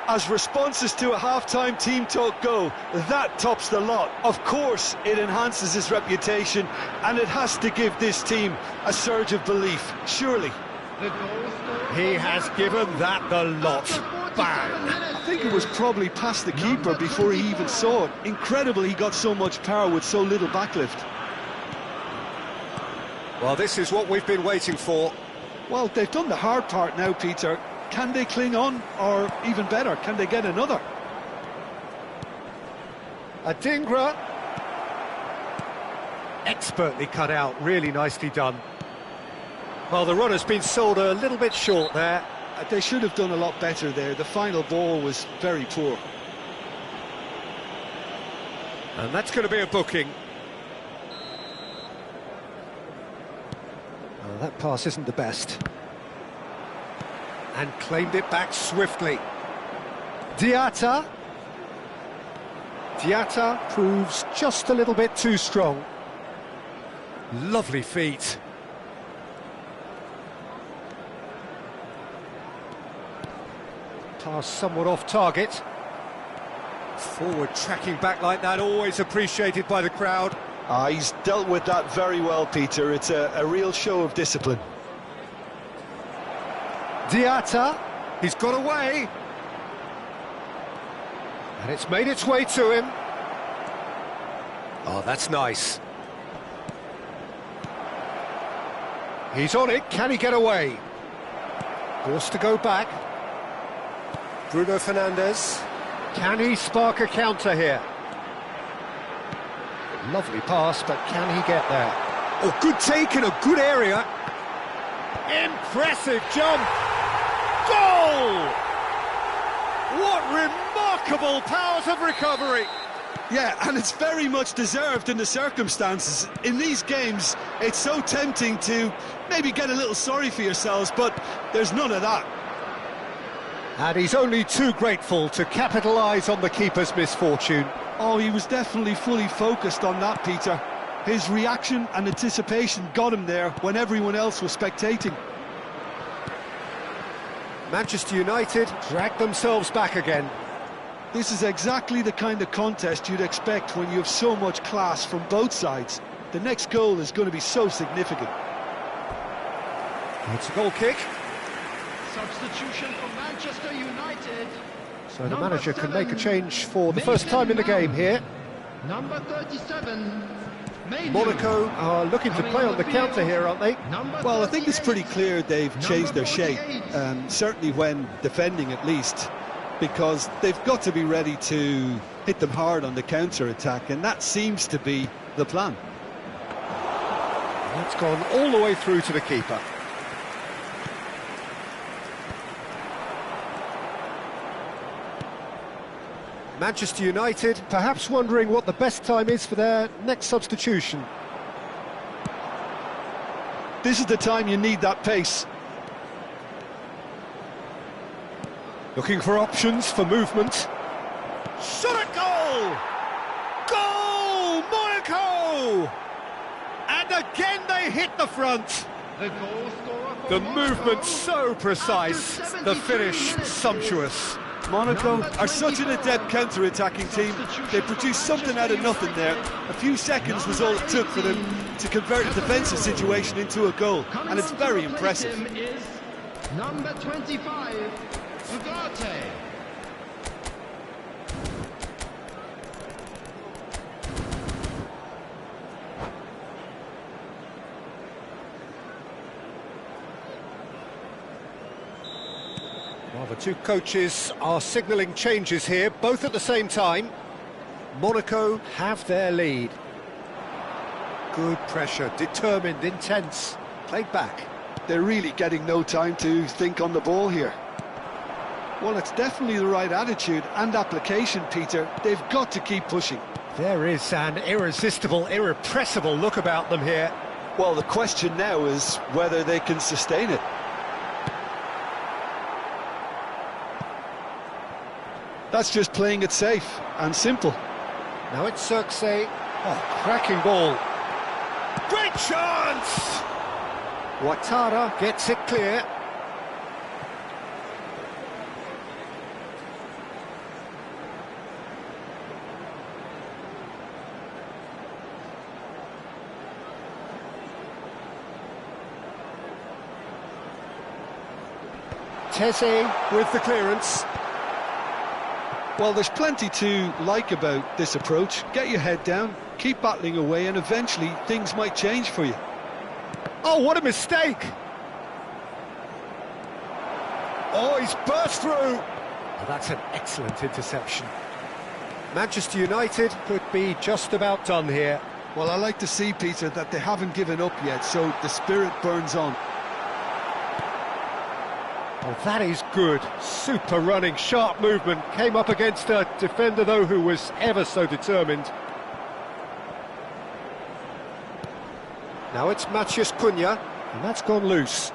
As responses to a half-time team talk go, that tops the lot. Of course, it enhances his reputation, and it has to give this team a surge of belief, surely. He has given that the lot. Bang! I think it was probably past the keeper before he even saw it. Incredible he got so much power with so little backlift. Well, this is what we've been waiting for. Well, they've done the hard part now, Peter. Can they cling on, or even better, can they get another? Adingra. Expertly cut out, really nicely done. Well, the run has been sold a little bit short there. They should have done a lot better there. The final ball was very poor. And that's going to be a booking. Oh, that pass isn't the best. And claimed it back swiftly. Diatta. Diatta proves just a little bit too strong. Lovely feet. Pass somewhat off target. Forward tracking back like that, always appreciated by the crowd. He's dealt with that very well, Peter. It's a real show of discipline. Diatta, he's got away. And it's made its way to him. Oh, that's nice. He's on it, can he get away? Forced to go back. Bruno Fernandes. Can he spark a counter here? Lovely pass, but can he get there? Oh, good take in a good area. Impressive jump. Goal! What remarkable powers of recovery! Yeah, and it's very much deserved in the circumstances. In these games, it's so tempting to maybe get a little sorry for yourselves, but there's none of that. And he's only too grateful to capitalise on the keeper's misfortune. Oh, he was definitely fully focused on that, Peter. His reaction and anticipation got him there when everyone else was spectating. Manchester United dragged themselves back again. This is exactly the kind of contest you'd expect when you have so much class from both sides. The next goal is going to be so significant. It's a goal kick. Substitution for Manchester United. So the manager can make a change for the first time in the game here. Number 37. Monaco are looking to play on the counter here, aren't they? Well, I think it's pretty clear they've changed their shape, certainly when defending at least, because they've got to be ready to hit them hard on the counter-attack, and that seems to be the plan. That's gone all the way through to the keeper. Manchester United perhaps wondering what the best time is for their next substitution. This is the time you need that pace. Looking for options for movement. Shot at goal! Goal! Monaco! And again they hit the front. The movement so precise, the finish sumptuous. Monaco are such an adept counter-attacking team. They produced something out of nothing there. A few seconds was all it took for them to convert a defensive situation into a goal, and it's very impressive. Number 25, Ugarte. two coaches are signalling changes here, both at the same time. Monaco have their lead. Good pressure, determined, intense. Played back. They're really getting no time to think on the ball here. Well, it's definitely the right attitude and application, Peter. They've got to keep pushing. There is an irresistible, irrepressible look about them here. Well, the question now is whether they can sustain it. That's just playing it safe and simple. Now it's Circe. Oh, cracking ball. Great chance! Ouattara gets it clear. Tese with the clearance. Well, there's plenty to like about this approach. Get your head down, keep battling away, and eventually things might change for you. Oh, what a mistake! Oh, he's burst through! Well, that's an excellent interception. Manchester United could be just about done here. Well, I like to see, Peter, that they haven't given up yet, so the spirit burns on. Oh, that is good. Super running, sharp movement. Came up against a defender, though, who was ever so determined. Now it's Matheus Cunha, and that's gone loose.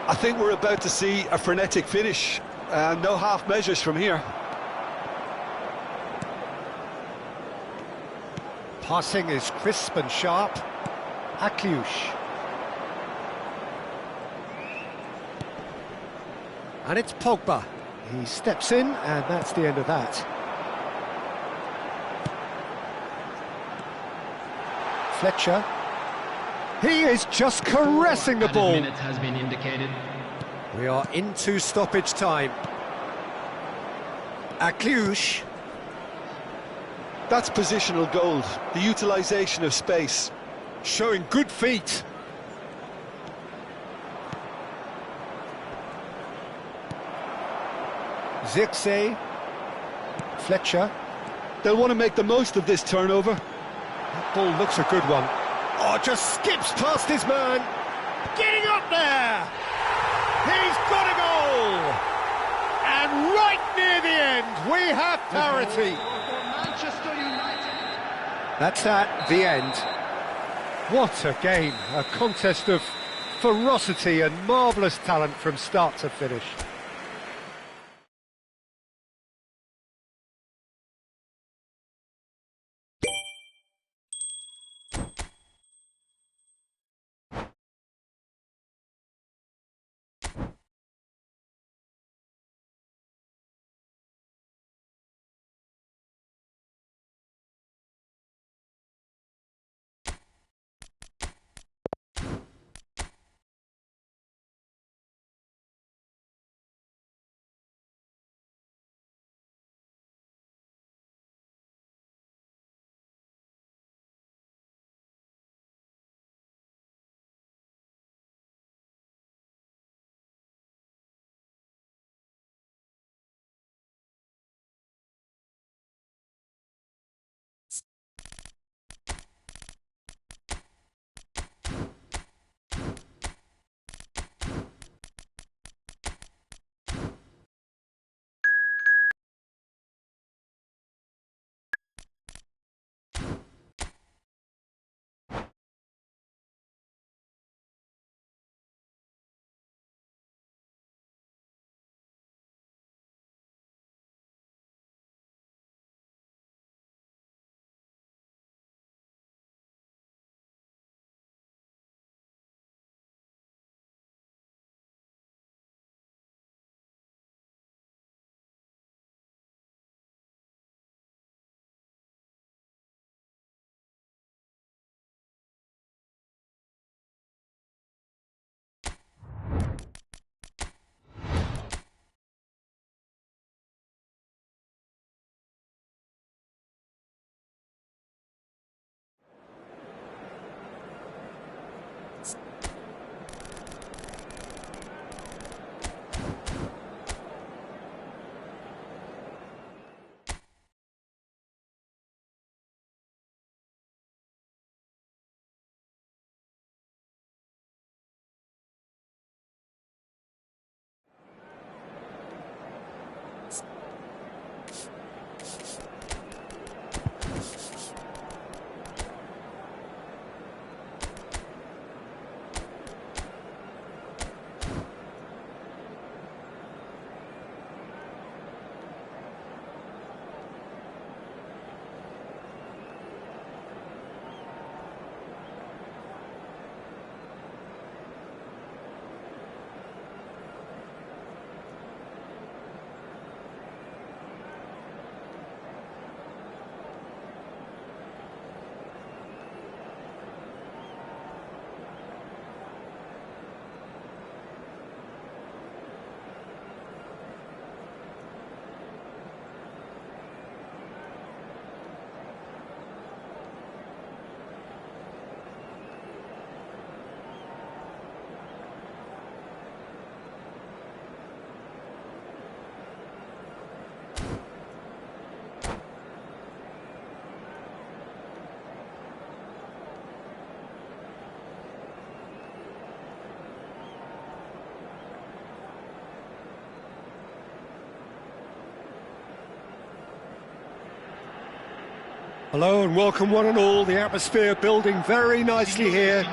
I think we're about to see a frenetic finish. No half measures from here. Passing is crisp and sharp. Akliush. And it's Pogba. He steps in, and that's the end of that. Fletcher. He is just caressing the ball. Minute has been indicated. We are into stoppage time. Akliush. That's positional gold, the utilisation of space. Showing good feet. Zirkzee. Fletcher. They'll want to make the most of this turnover. That ball looks a good one. Oh, just skips past his man. Getting up there. He's got a goal. And right near the end, we have parity. Manchester United. That's at the end. What a game. A contest of ferocity and marvellous talent from start to finish. Hello and welcome one and all, the atmosphere building very nicely here.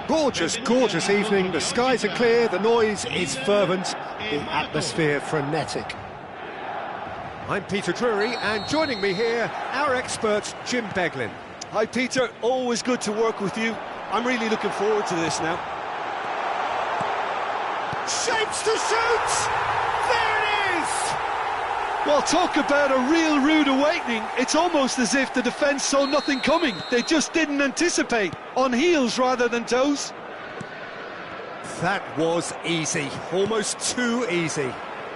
Gorgeous, gorgeous evening, the skies are clear, the noise is fervent, the atmosphere frenetic. I'm Peter Drury, and joining me here, our expert Jim Beglin. Hi Peter, always good to work with you. I'm really looking forward to this now. Shapes to shoot! There it is! Well, talk about a real rude awakening. It's almost as if the defence saw nothing coming. They just didn't anticipate. On heels rather than toes. That was easy, almost too easy.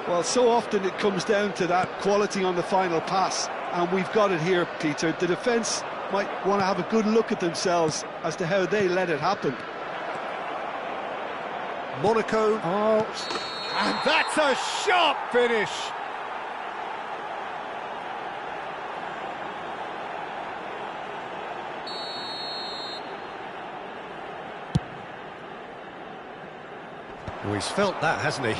Well, so often it comes down to that quality on the final pass. And we've got it here, Peter. The defence might want to have a good look at themselves as to how they let it happen. Monaco. Oh, And that's a sharp finish. Oh, he's felt that, hasn't he?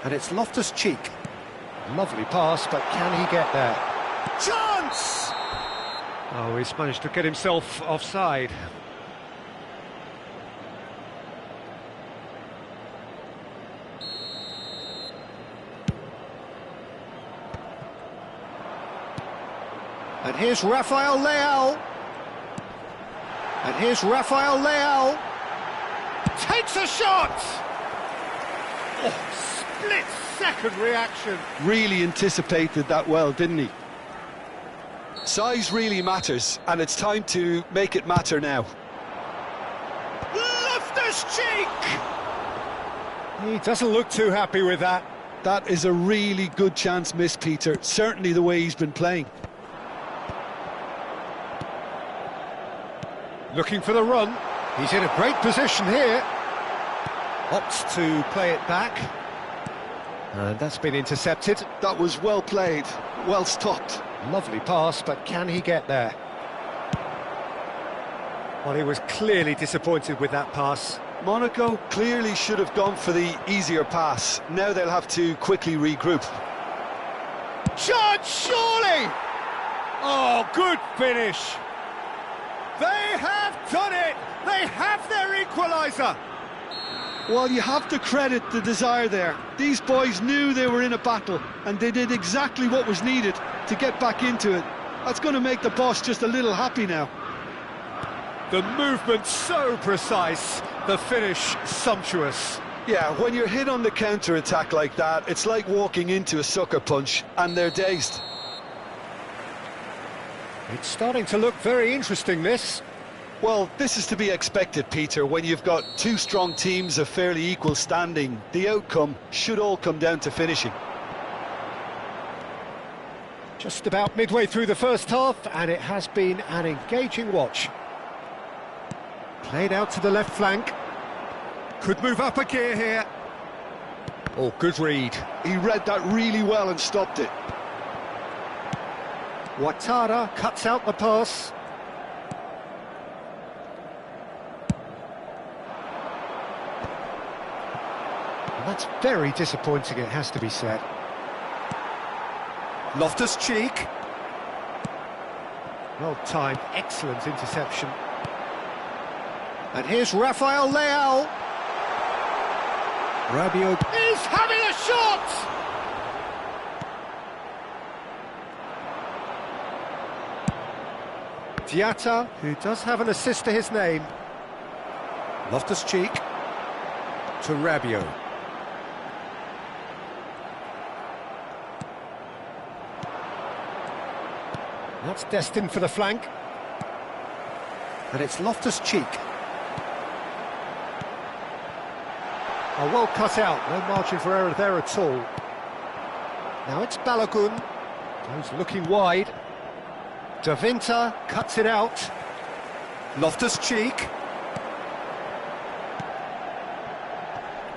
And it's Loftus-Cheek. Lovely pass, but can he get there? Chance! Oh, he's managed to get himself offside. And here's Rafael Leao. And here's Rafael Leao. Takes a shot! Oh, split-second reaction. Really anticipated that well, didn't he? Size really matters, and it's time to make it matter now. Loftus-Cheek! He doesn't look too happy with that. That is a really good chance missed, Peter. Certainly the way he's been playing. Looking for the run. He's in a great position here. Opts to play it back. And that's been intercepted. That was well played, well stopped. Lovely pass, but can he get there? Well, he was clearly disappointed with that pass. Monaco clearly should have gone for the easier pass. Now they'll have to quickly regroup. Chance, surely! Oh, good finish. They have done it! They have their equaliser! Well, you have to credit the desire there. These boys knew they were in a battle, and they did exactly what was needed to get back into it. That's going to make the boss just a little happy now. The movement so precise, the finish sumptuous. Yeah, when you're hit on the counter-attack like that, it's like walking into a sucker punch, and they're dazed. It's starting to look very interesting, this. Well, this is to be expected, Peter. When you've got two strong teams of fairly equal standing, the outcome should all come down to finishing. Just about midway through the first half, and it has been an engaging watch. Played out to the left flank. Could move up a gear here. Oh, good read. He read that really well and stopped it. Ouattara cuts out the pass. And that's very disappointing, it has to be said. Loftus-Cheek. Well timed, excellent interception. And here's Rafael Leao. Rabiot. He's having a shot! Diatta, who does have an assist to his name. Loftus-Cheek to Rabiot. That's destined for the flank. And it's Loftus-Cheek. Oh, well cut out, no margin for error there at all. Now it's Balogun, goes looking wide. De Winter cuts it out. Loftus-Cheek.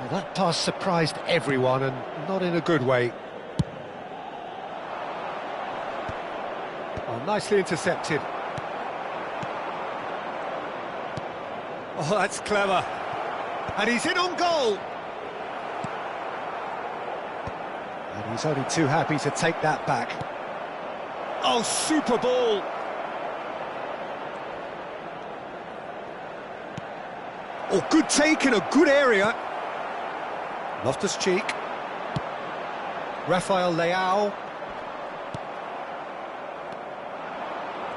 Well, that pass surprised everyone, and not in a good way. Oh, nicely intercepted. Oh, that's clever. And he's in on goal. And he's only too happy to take that back. Oh, super ball. Oh, good take in a good area. Loftus-Cheek. Rafael Leao.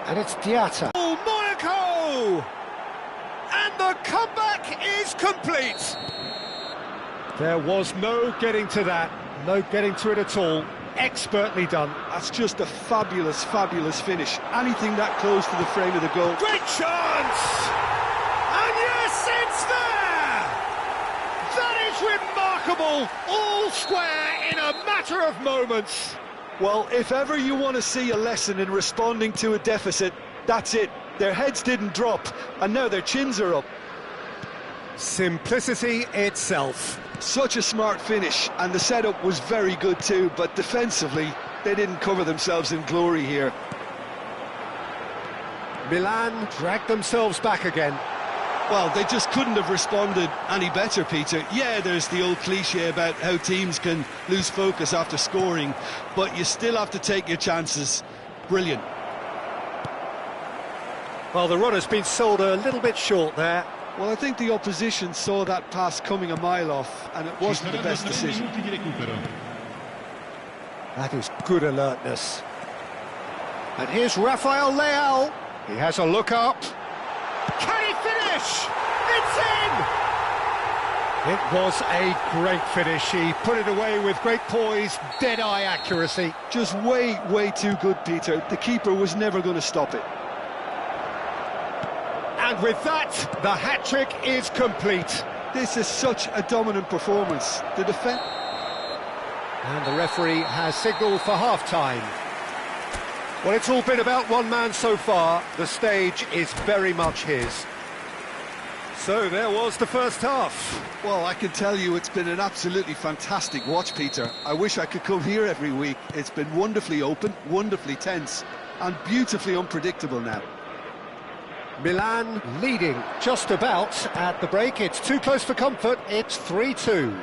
And it's Diatta. Oh, Monaco! And the comeback is complete. There was no getting to that. No getting to it at all. Expertly done. That's just a fabulous, fabulous finish. Anything that close to the frame of the goal. Great chance! And yes, it's there! That is remarkable! All square in a matter of moments. Well, if ever you want to see a lesson in responding to a deficit, that's it. Their heads didn't drop, and now their chins are up. Simplicity itself. Such a smart finish, and the setup was very good too, but defensively, they didn't cover themselves in glory here. Milan dragged themselves back again. Well, they just couldn't have responded any better, Peter. Yeah, there's the old cliche about how teams can lose focus after scoring, but you still have to take your chances. Brilliant. Well, the runner's been sold a little bit short there. Well, I think the opposition saw that pass coming a mile off, and it wasn't the best decision. That is good alertness. And here's Rafael Leao. He has a look up. Can he finish? It's in! It was a great finish. He put it away with great poise, dead-eye accuracy. Just way, way too good, Peter. The keeper was never going to stop it. And with that, the hat-trick is complete. This is such a dominant performance. The defence... And the referee has signalled for half-time. Well, it's all been about one man so far. The stage is very much his. So there was the first half. Well, I can tell you it's been an absolutely fantastic watch, Peter. I wish I could come here every week. It's been wonderfully open, wonderfully tense, and beautifully unpredictable now. Milan leading just about at the break. It's too close for comfort. It's 3-2.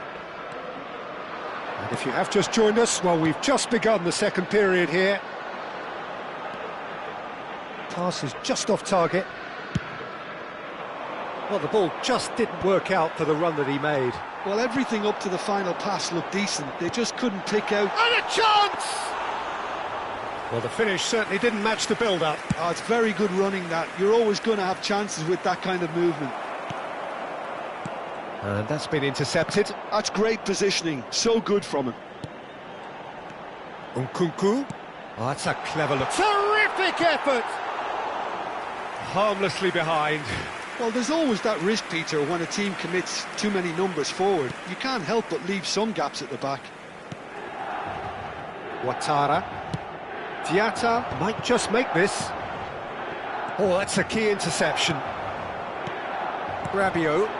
And if you have just joined us, well, we've just begun the second period here. Pass is just off target. Well, the ball just didn't work out for the run that he made. Well, everything up to the final pass looked decent. They just couldn't pick out... And a chance! Well, the finish certainly didn't match the build-up. Oh, it's very good running, that. You're always going to have chances with that kind of movement. And that's been intercepted. That's great positioning. So good from him. Nkunku. Oh, that's a clever look. Terrific effort! Harmlessly behind. Well, there's always that risk, Peter, when a team commits too many numbers forward. You can't help but leave some gaps at the back. Ouattara. Diatta might just make this. Oh, that's a key interception. Rabiot.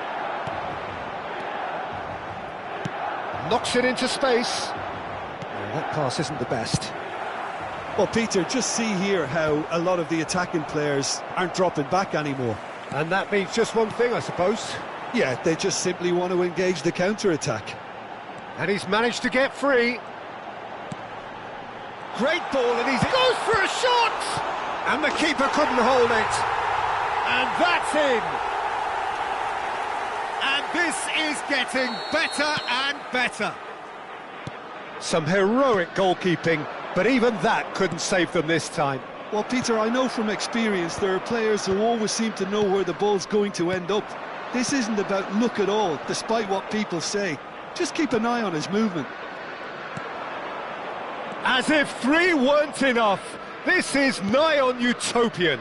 Knocks it into space. Oh, that pass isn't the best. Well, Peter, just see here how a lot of the attacking players aren't dropping back anymore. And that means just one thing, I suppose. Yeah, they just simply want to engage the counter-attack. And he's managed to get free. Great ball, and he goes for a shot! And the keeper couldn't hold it. And that's in. And this is getting better and better. Some heroic goalkeeping, but even that couldn't save them this time. Well, Peter, I know from experience there are players who always seem to know where the ball's going to end up. This isn't about luck at all, despite what people say. Just keep an eye on his movement. As if 3 weren't enough, this is nigh on utopian.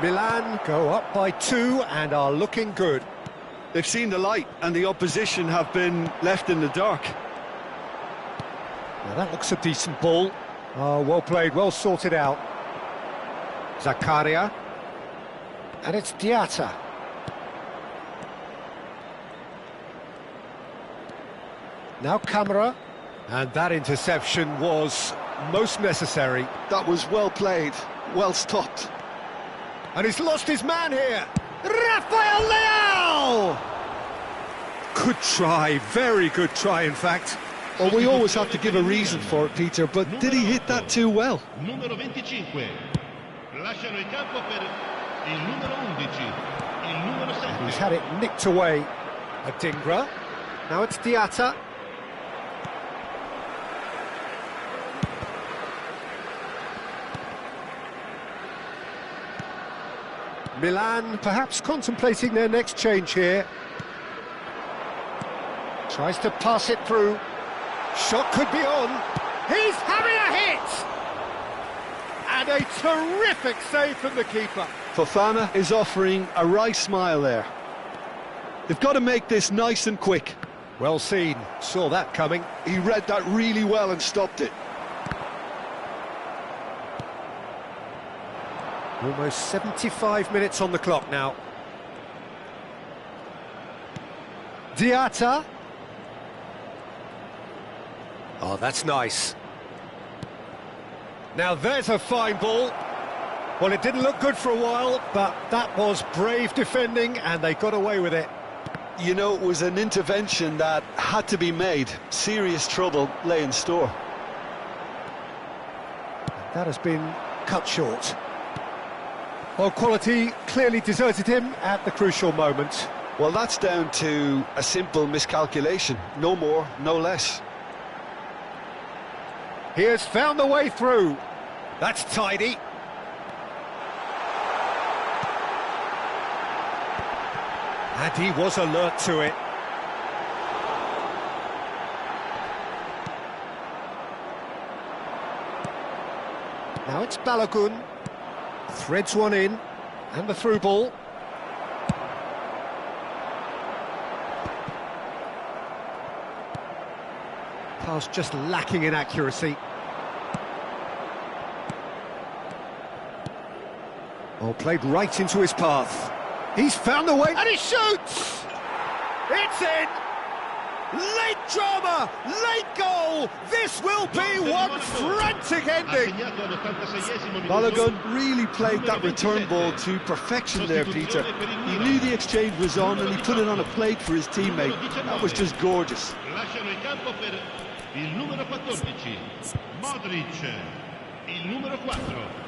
Milan go up by 2 and are looking good. They've seen the light and the opposition have been left in the dark. Now that looks a decent ball. Oh, well played, well sorted out. Zakaria. And it's Diatta. Now Camera. And that interception was most necessary. That was well played, well stopped. And he's lost his man here. Rafael Leao! Good try, very good try in fact. Well, we always have to give a reason for it, Peter, but did he hit that too well? Numero 25. Lasciano il campo per il numero 11, il numero 7. He's had it nicked away. Adingra. Now it's Diatta. Milan perhaps contemplating their next change here. Tries to pass it through. Shot could be on. He's having a hit! And a terrific save from the keeper. Fofana is offering a wry smile there. They've got to make this nice and quick. Well seen, saw that coming. He read that really well and stopped it. Almost 75 minutes on the clock now. Diatta. Oh, that's nice. Now there's a fine ball. Well, it didn't look good for a while, but that was brave defending and they got away with it. You know, it was an intervention that had to be made. Serious trouble lay in store. That has been cut short. Well, quality clearly deserted him at the crucial moment. Well, that's down to a simple miscalculation. No more, no less. He has found the way through. That's tidy. And he was alert to it. Now it's Balogun. Threads one in. And the through ball. Pass just lacking in accuracy. Oh, played right into his path. He's found the way, and he shoots! It's in! Late drama, late goal! This will be one frantic ending! Balogun really played that return ball to perfection there, Peter. He knew the exchange was on and he put it on a plate for his teammate. That was just gorgeous. Lasciano il campo per il numero 14, Modric, il numero 4.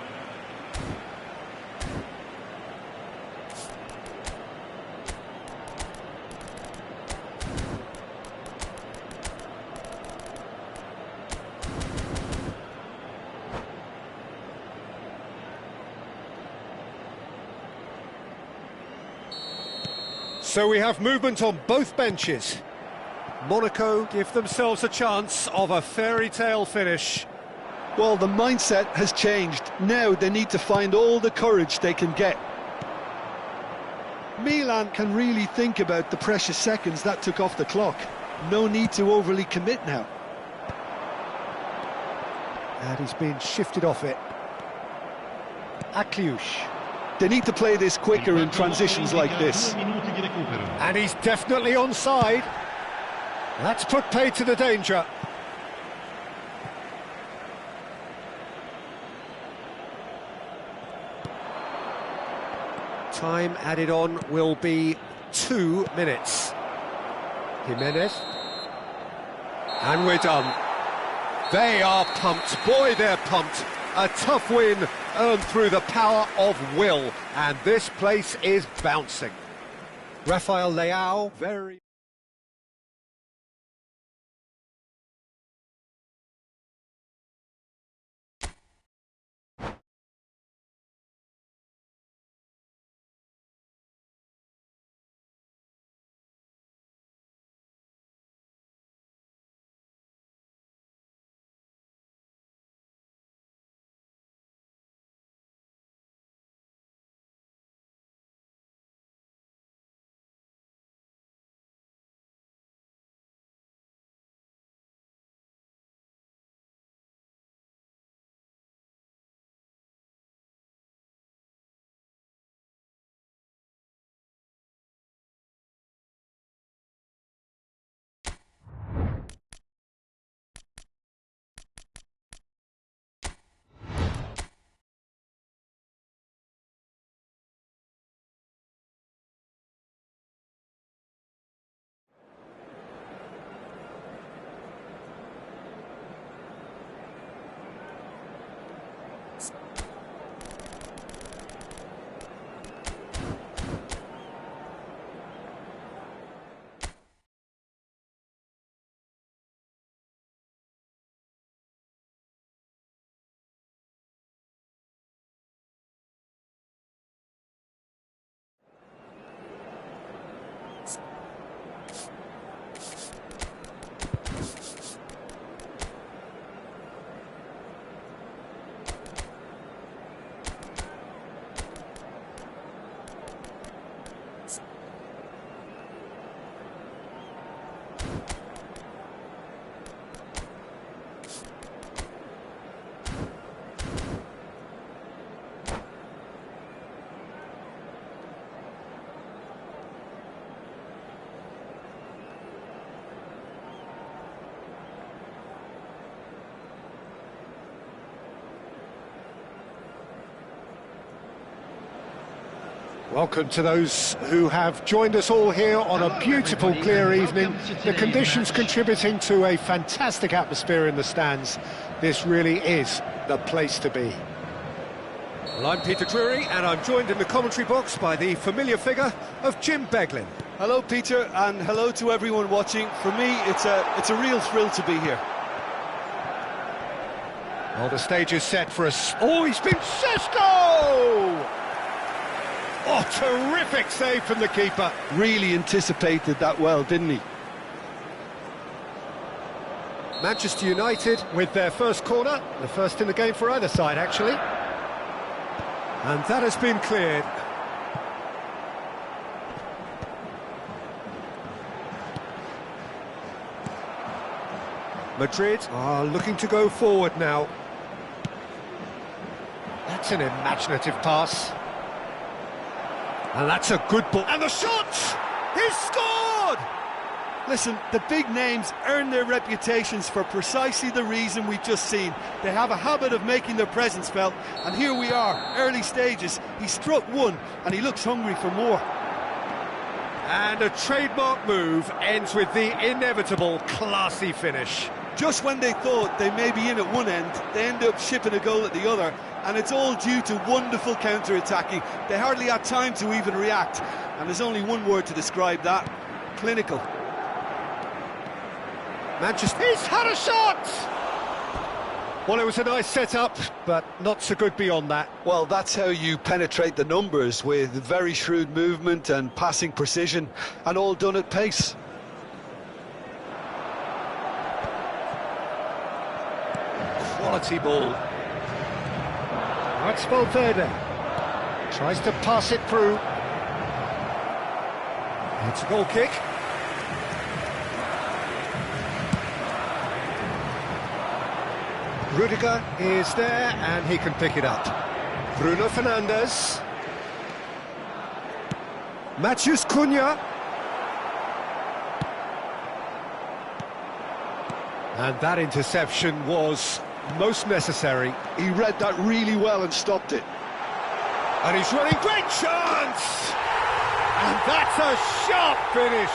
So we have movement on both benches. Monaco give themselves a chance of a fairy tale finish. Well, the mindset has changed. Now they need to find all the courage they can get. Milan can really think about the precious seconds that took off the clock. No need to overly commit now. And he's been shifted off it. Akliush. They need to play this quicker in transitions like this. And he's definitely onside. That's put paid to the danger. Time added on will be 2 minutes. Jimenez. And we're done. They are pumped. Boy, they're pumped. A tough win earned through the power of will. And this place is bouncing. Rafael Leao, very... Welcome to those who have joined us all here on a beautiful, clear evening. The conditions contributing to a fantastic atmosphere in the stands. This really is the place to be. Well, I'm Peter Drury, and I'm joined in the commentary box by the familiar figure of Jim Beglin. Hello, Peter, and hello to everyone watching. For me, it's a real thrill to be here. Well, the stage is set for us. Oh, he's been Sesko! Oh, terrific save from the keeper. Really anticipated that well, didn't he? Manchester United with their first corner, the first in the game for either side, actually. And that has been cleared. Madrid are looking to go forward now. That's an imaginative pass. And that's a good ball. And the shot! He's scored! Listen, the big names earn their reputations for precisely the reason we've just seen. They have a habit of making their presence felt, and here we are, early stages. He struck one, and he looks hungry for more. And a trademark move ends with the inevitable classy finish. Just when they thought they may be in at one end, they end up shipping a goal at the other, and it's all due to wonderful counter-attacking. They hardly had time to even react, and there's only one word to describe that: clinical. Manchester, he's had a shot! Well, it was a nice set-up, but not so good beyond that. Well, that's how you penetrate the numbers, with very shrewd movement and passing precision, and all done at pace. Quality ball. That's Valverde. Tries to pass it through. It's a goal kick. Rudiger is there, and he can pick it up. Bruno Fernandes. Matheus Cunha. And that interception was most necessary. He read that really well and stopped it. And he's running, great chance! And that's a sharp finish!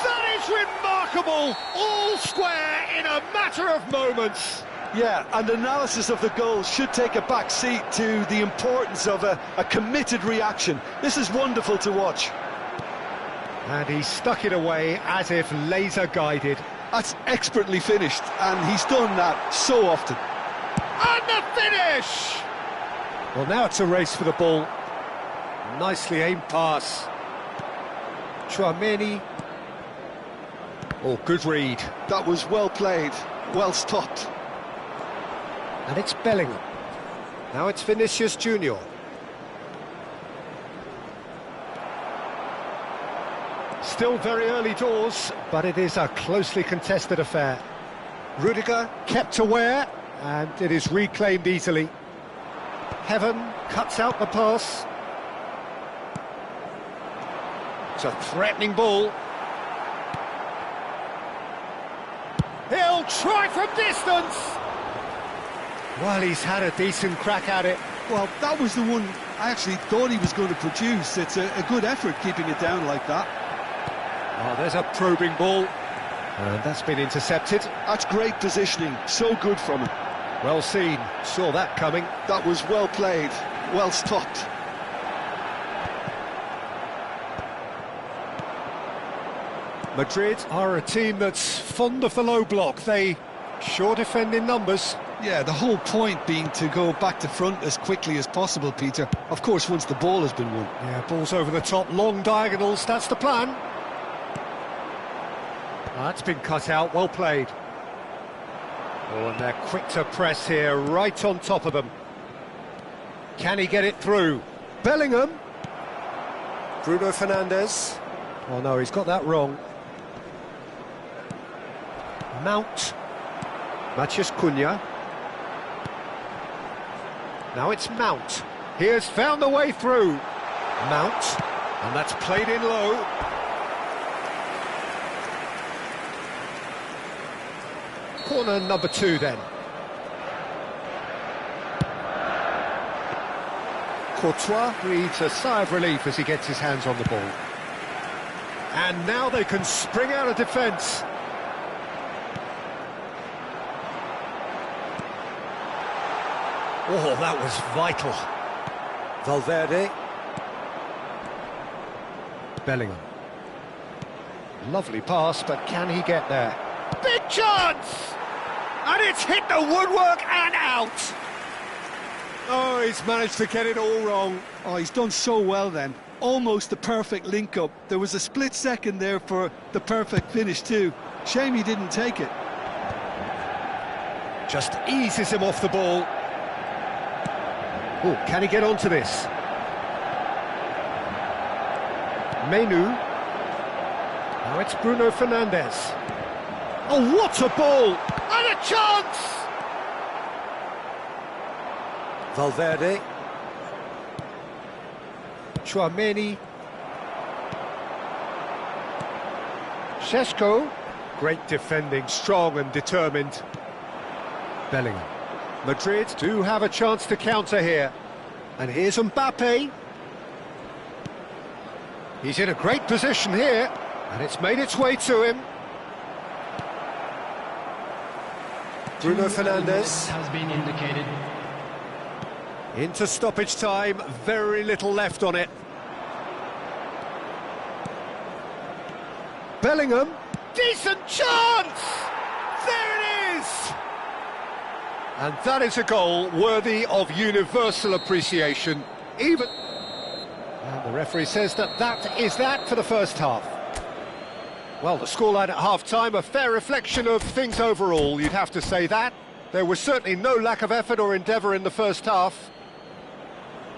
That is It's remarkable, all square in a matter of moments. Yeah, and analysis of the goal should take a back seat to the importance of a committed reaction. This is wonderful to watch. And he stuck it away as if laser guided. That's expertly finished, and he's done that so often. And the finish! Well, now it's a race for the ball. Nicely aimed pass. Chouameni. Oh, good read. That was well played, well stopped. And it's Bellingham. Now it's Vinicius Junior. Still very early doors, but it is a closely contested affair. Rudiger kept aware, and it is reclaimed easily. Heaven cuts out the pass. It's a threatening ball. He'll try from distance! Well, he's had a decent crack at it. Well, that was the one I actually thought he was going to produce. It's a good effort keeping it down like that. Oh, there's a probing ball. And that's been intercepted. That's great positioning, so good from him. Well seen, saw that coming. That was well played, well stopped. Madrid are a team that's fond of the low block. They sure defend in numbers. Yeah, the whole point being to go back to front as quickly as possible, Peter. Of course, once the ball has been won. Yeah, balls over the top, long diagonals, that's the plan. That's been cut out, well played. Oh, and they're quick to press here, right on top of them. Can he get it through? Bellingham. Bruno Fernandes. Oh no, he's got that wrong. Mount. Matheus Cunha. Now it's Mount. He has found the way through. Mount. And that's played in low. Corner number 2 then. Courtois breathes a sigh of relief as he gets his hands on the ball. And now they can spring out of defence. Oh, that was vital. Valverde. Bellingham. Lovely pass, but can he get there? Big chance! And it's hit the woodwork and out! Oh, he's managed to get it all wrong. Oh, he's done so well then. Almost the perfect link-up. There was a split second there for the perfect finish too. Shame he didn't take it. Just eases him off the ball. Oh, can he get onto this? Menu. Now it's Bruno Fernandes. Oh, what a ball! And a chance! Valverde. Chouameni. Šeško. Great defending, strong and determined. Bellingham. Madrid do have a chance to counter here. And here's Mbappe. He's in a great position here, and it's made its way to him. Bruno Fernandes has been indicated. Into stoppage time, very little left on it. Bellingham. Decent chance! There it is! And that is a goal worthy of universal appreciation. And the referee says that is that for the first half. Well, the scoreline at half-time, a fair reflection of things overall, you'd have to say that. There was certainly no lack of effort or endeavour in the first half.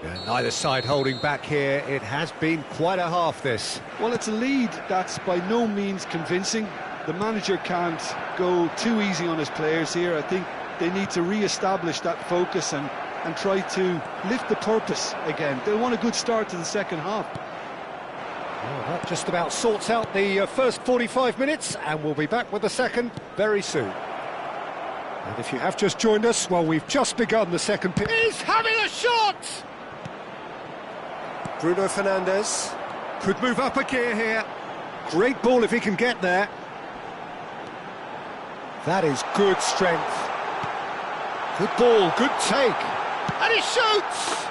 Yeah, neither side holding back here. It has been quite a half, this. Well, it's a lead that's by no means convincing. The manager can't go too easy on his players here. I think they need to re-establish that focus and try to lift the purpose again. They'll want a good start to the second half. Well, that just about sorts out the first 45 minutes, and we'll be back with the second very soon. And if you have just joined us, well, we've just begun the second period. He's having a shot! Bruno Fernandes could move up a gear here. Great ball if he can get there. That is good strength. Good ball, good take. And he shoots!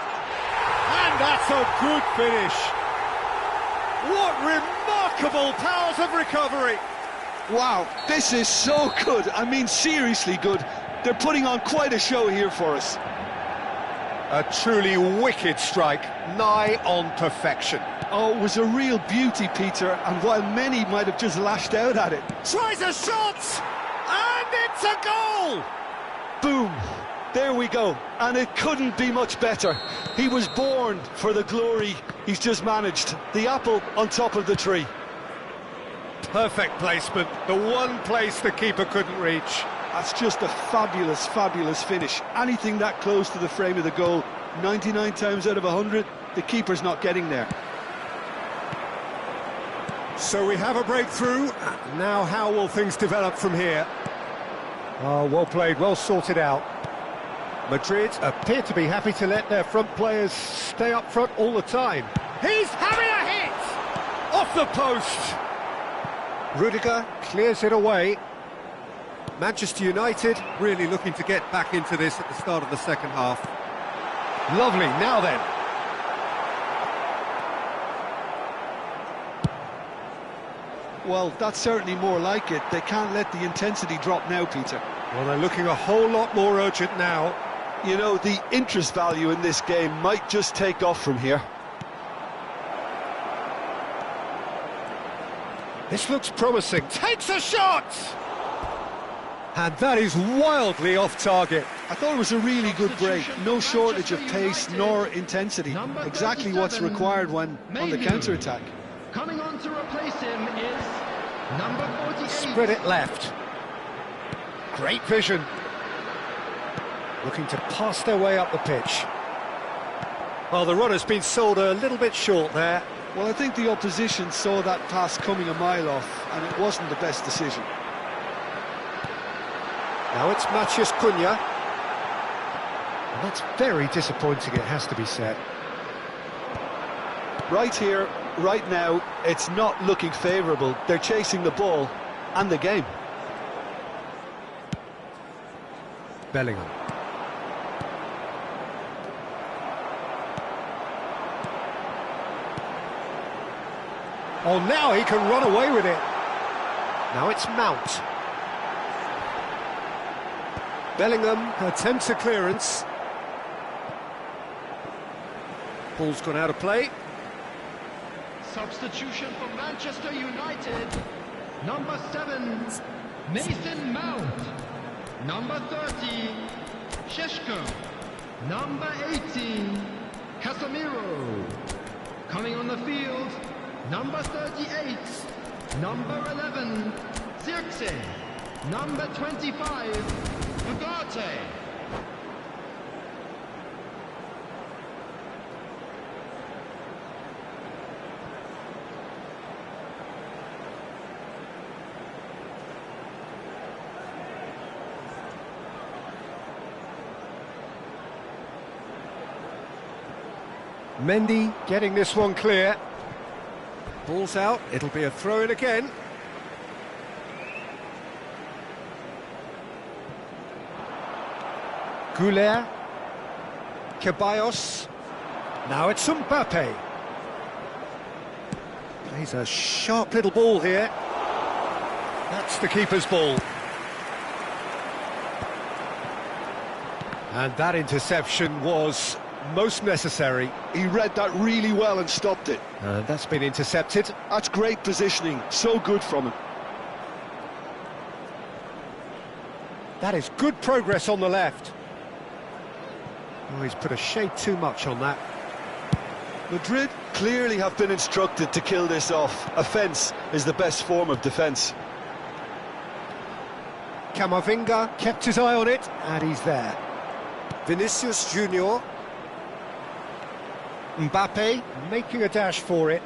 And that's a good finish. What remarkable powers of recovery. Wow, this is so good. I mean, seriously good. They're putting on quite a show here for us. A truly wicked strike, nigh on perfection. Oh, it was a real beauty, Peter, and while many might have just lashed out at it. Tries a shot! And it's a goal! Boom! There we go, and it couldn't be much better. He was born for the glory he's just managed. The apple on top of the tree. Perfect placement, the one place the keeper couldn't reach. That's just a fabulous, fabulous finish. Anything that close to the frame of the goal, 99 times out of 100, the keeper's not getting there. So we have a breakthrough. Now how will things develop from here? Oh, well played, well sorted out. Madrid appear to be happy to let their front players stay up front all the time. He's having a hit! Off the post! Rudiger clears it away. Manchester United really looking to get back into this at the start of the second half. Lovely, now then. Well, that's certainly more like it. They can't let the intensity drop now, Peter. Well, they're looking a whole lot more urgent now. You know, the interest value in this game might just take off from here. This looks promising. Takes a shot! And that is wildly off target. I thought it was a really good break. No shortage of pace nor intensity. Exactly what's required when on the counter-attack. Coming on to replace him is number 48. Spread it left. Great vision. Looking to pass their way up the pitch. Well, the runner's been sold a little bit short there. Well, I think the opposition saw that pass coming a mile off, and it wasn't the best decision. Now it's Matheus Cunha. And that's very disappointing, it has to be said. Right here, right now, it's not looking favourable. They're chasing the ball and the game. Bellingham. Oh, now he can run away with it. Now it's Mount. Bellingham attempts a clearance. Ball's gone out of play. Substitution for Manchester United. Number 7, Mason Mount. Number 30, Šeško. Number 18, Casemiro. Coming on the field, number 38, number 11, Zirkzee. Number 25, Ugarte. Mendy getting this one clear. Ball's out, it'll be a throw-in again. Goulet. Ceballos. Now it's Mbappe. Plays a sharp little ball here. That's the keeper's ball. And that interception was most necessary. He read that really well and stopped it. And that's been intercepted. That's great positioning, so good from him. That is good progress on the left. Oh, he's put a shade too much on that. Madrid clearly have been instructed to kill this off. Offence is the best form of defence. Camavinga kept his eye on it, and he's there. Vinicius Junior. Mbappe making a dash for it.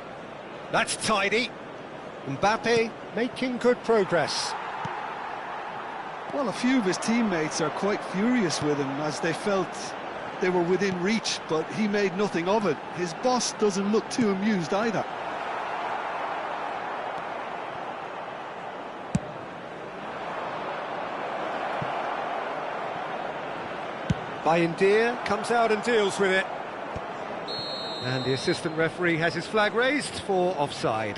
That's tidy. Mbappe making good progress. Well, a few of his teammates are quite furious with him as they felt they were within reach, but he made nothing of it. His boss doesn't look too amused either. Bayindir comes out and deals with it. And the assistant referee has his flag raised for offside.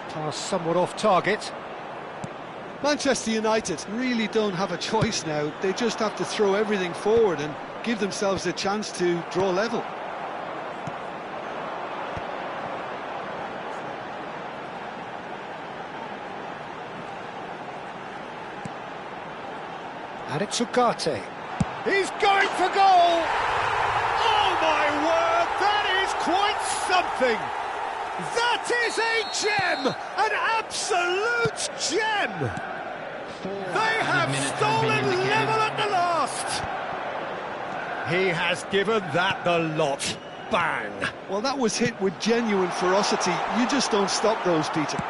Pass somewhat off target. Manchester United really don't have a choice now. They just have to throw everything forward and give themselves a chance to draw level. Aritsukate. He's going for goal! Oh my word, that is quite something! That is a gem! An absolute gem! They have stolen level at the last! He has given that the lot. Bang! Well, that was hit with genuine ferocity. You just don't stop those, Peter.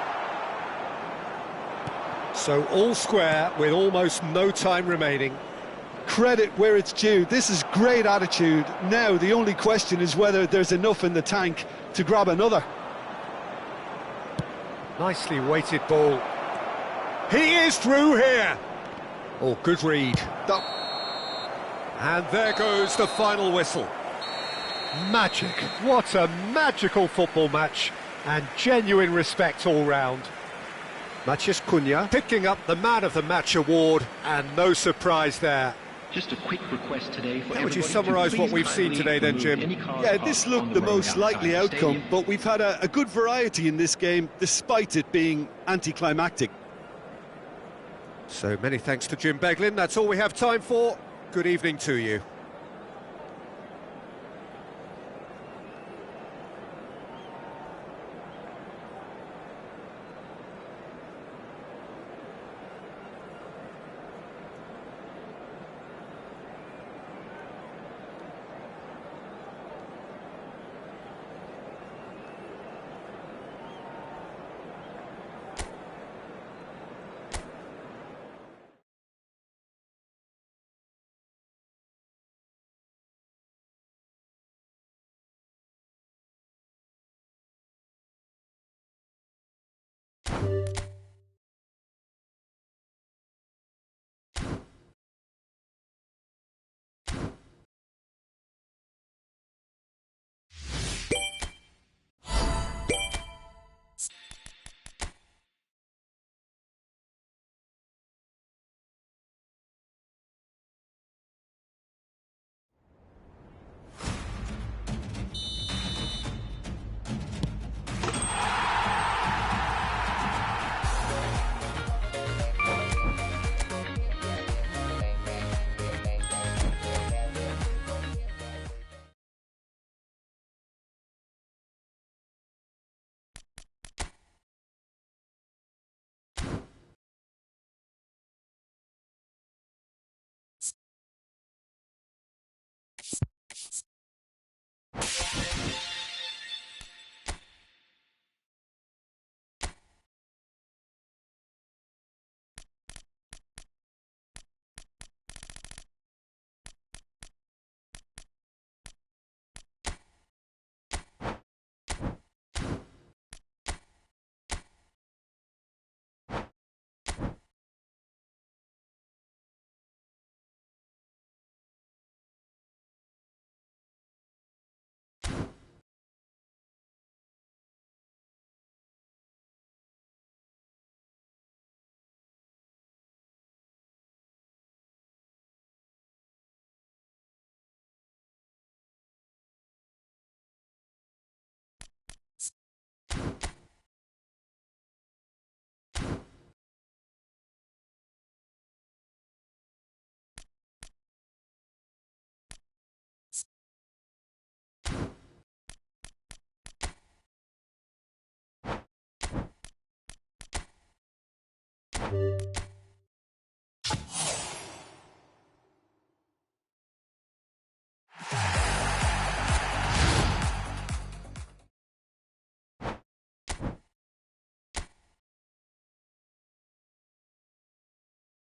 So all square with almost no time remaining. Credit where it's due. This is great attitude. Now the only question is whether there's enough in the tank to grab another. Nicely weighted ball. He is through here. Oh, good read. And there goes the final whistle. Magic. What a magical football match. And genuine respect all round. Matheus Cunha picking up the Man of the Match award, and no surprise there. Just a quick request today for How would you everybody summarise to what please we've seen kindly today then, remove Jim? any cars Yeah, this parked on looked the the road most likely outside the outcome, stadium. but we've had a good variety in this game, despite it being anticlimactic. So many thanks to Jim Beglin. That's all we have time for. Good evening to you.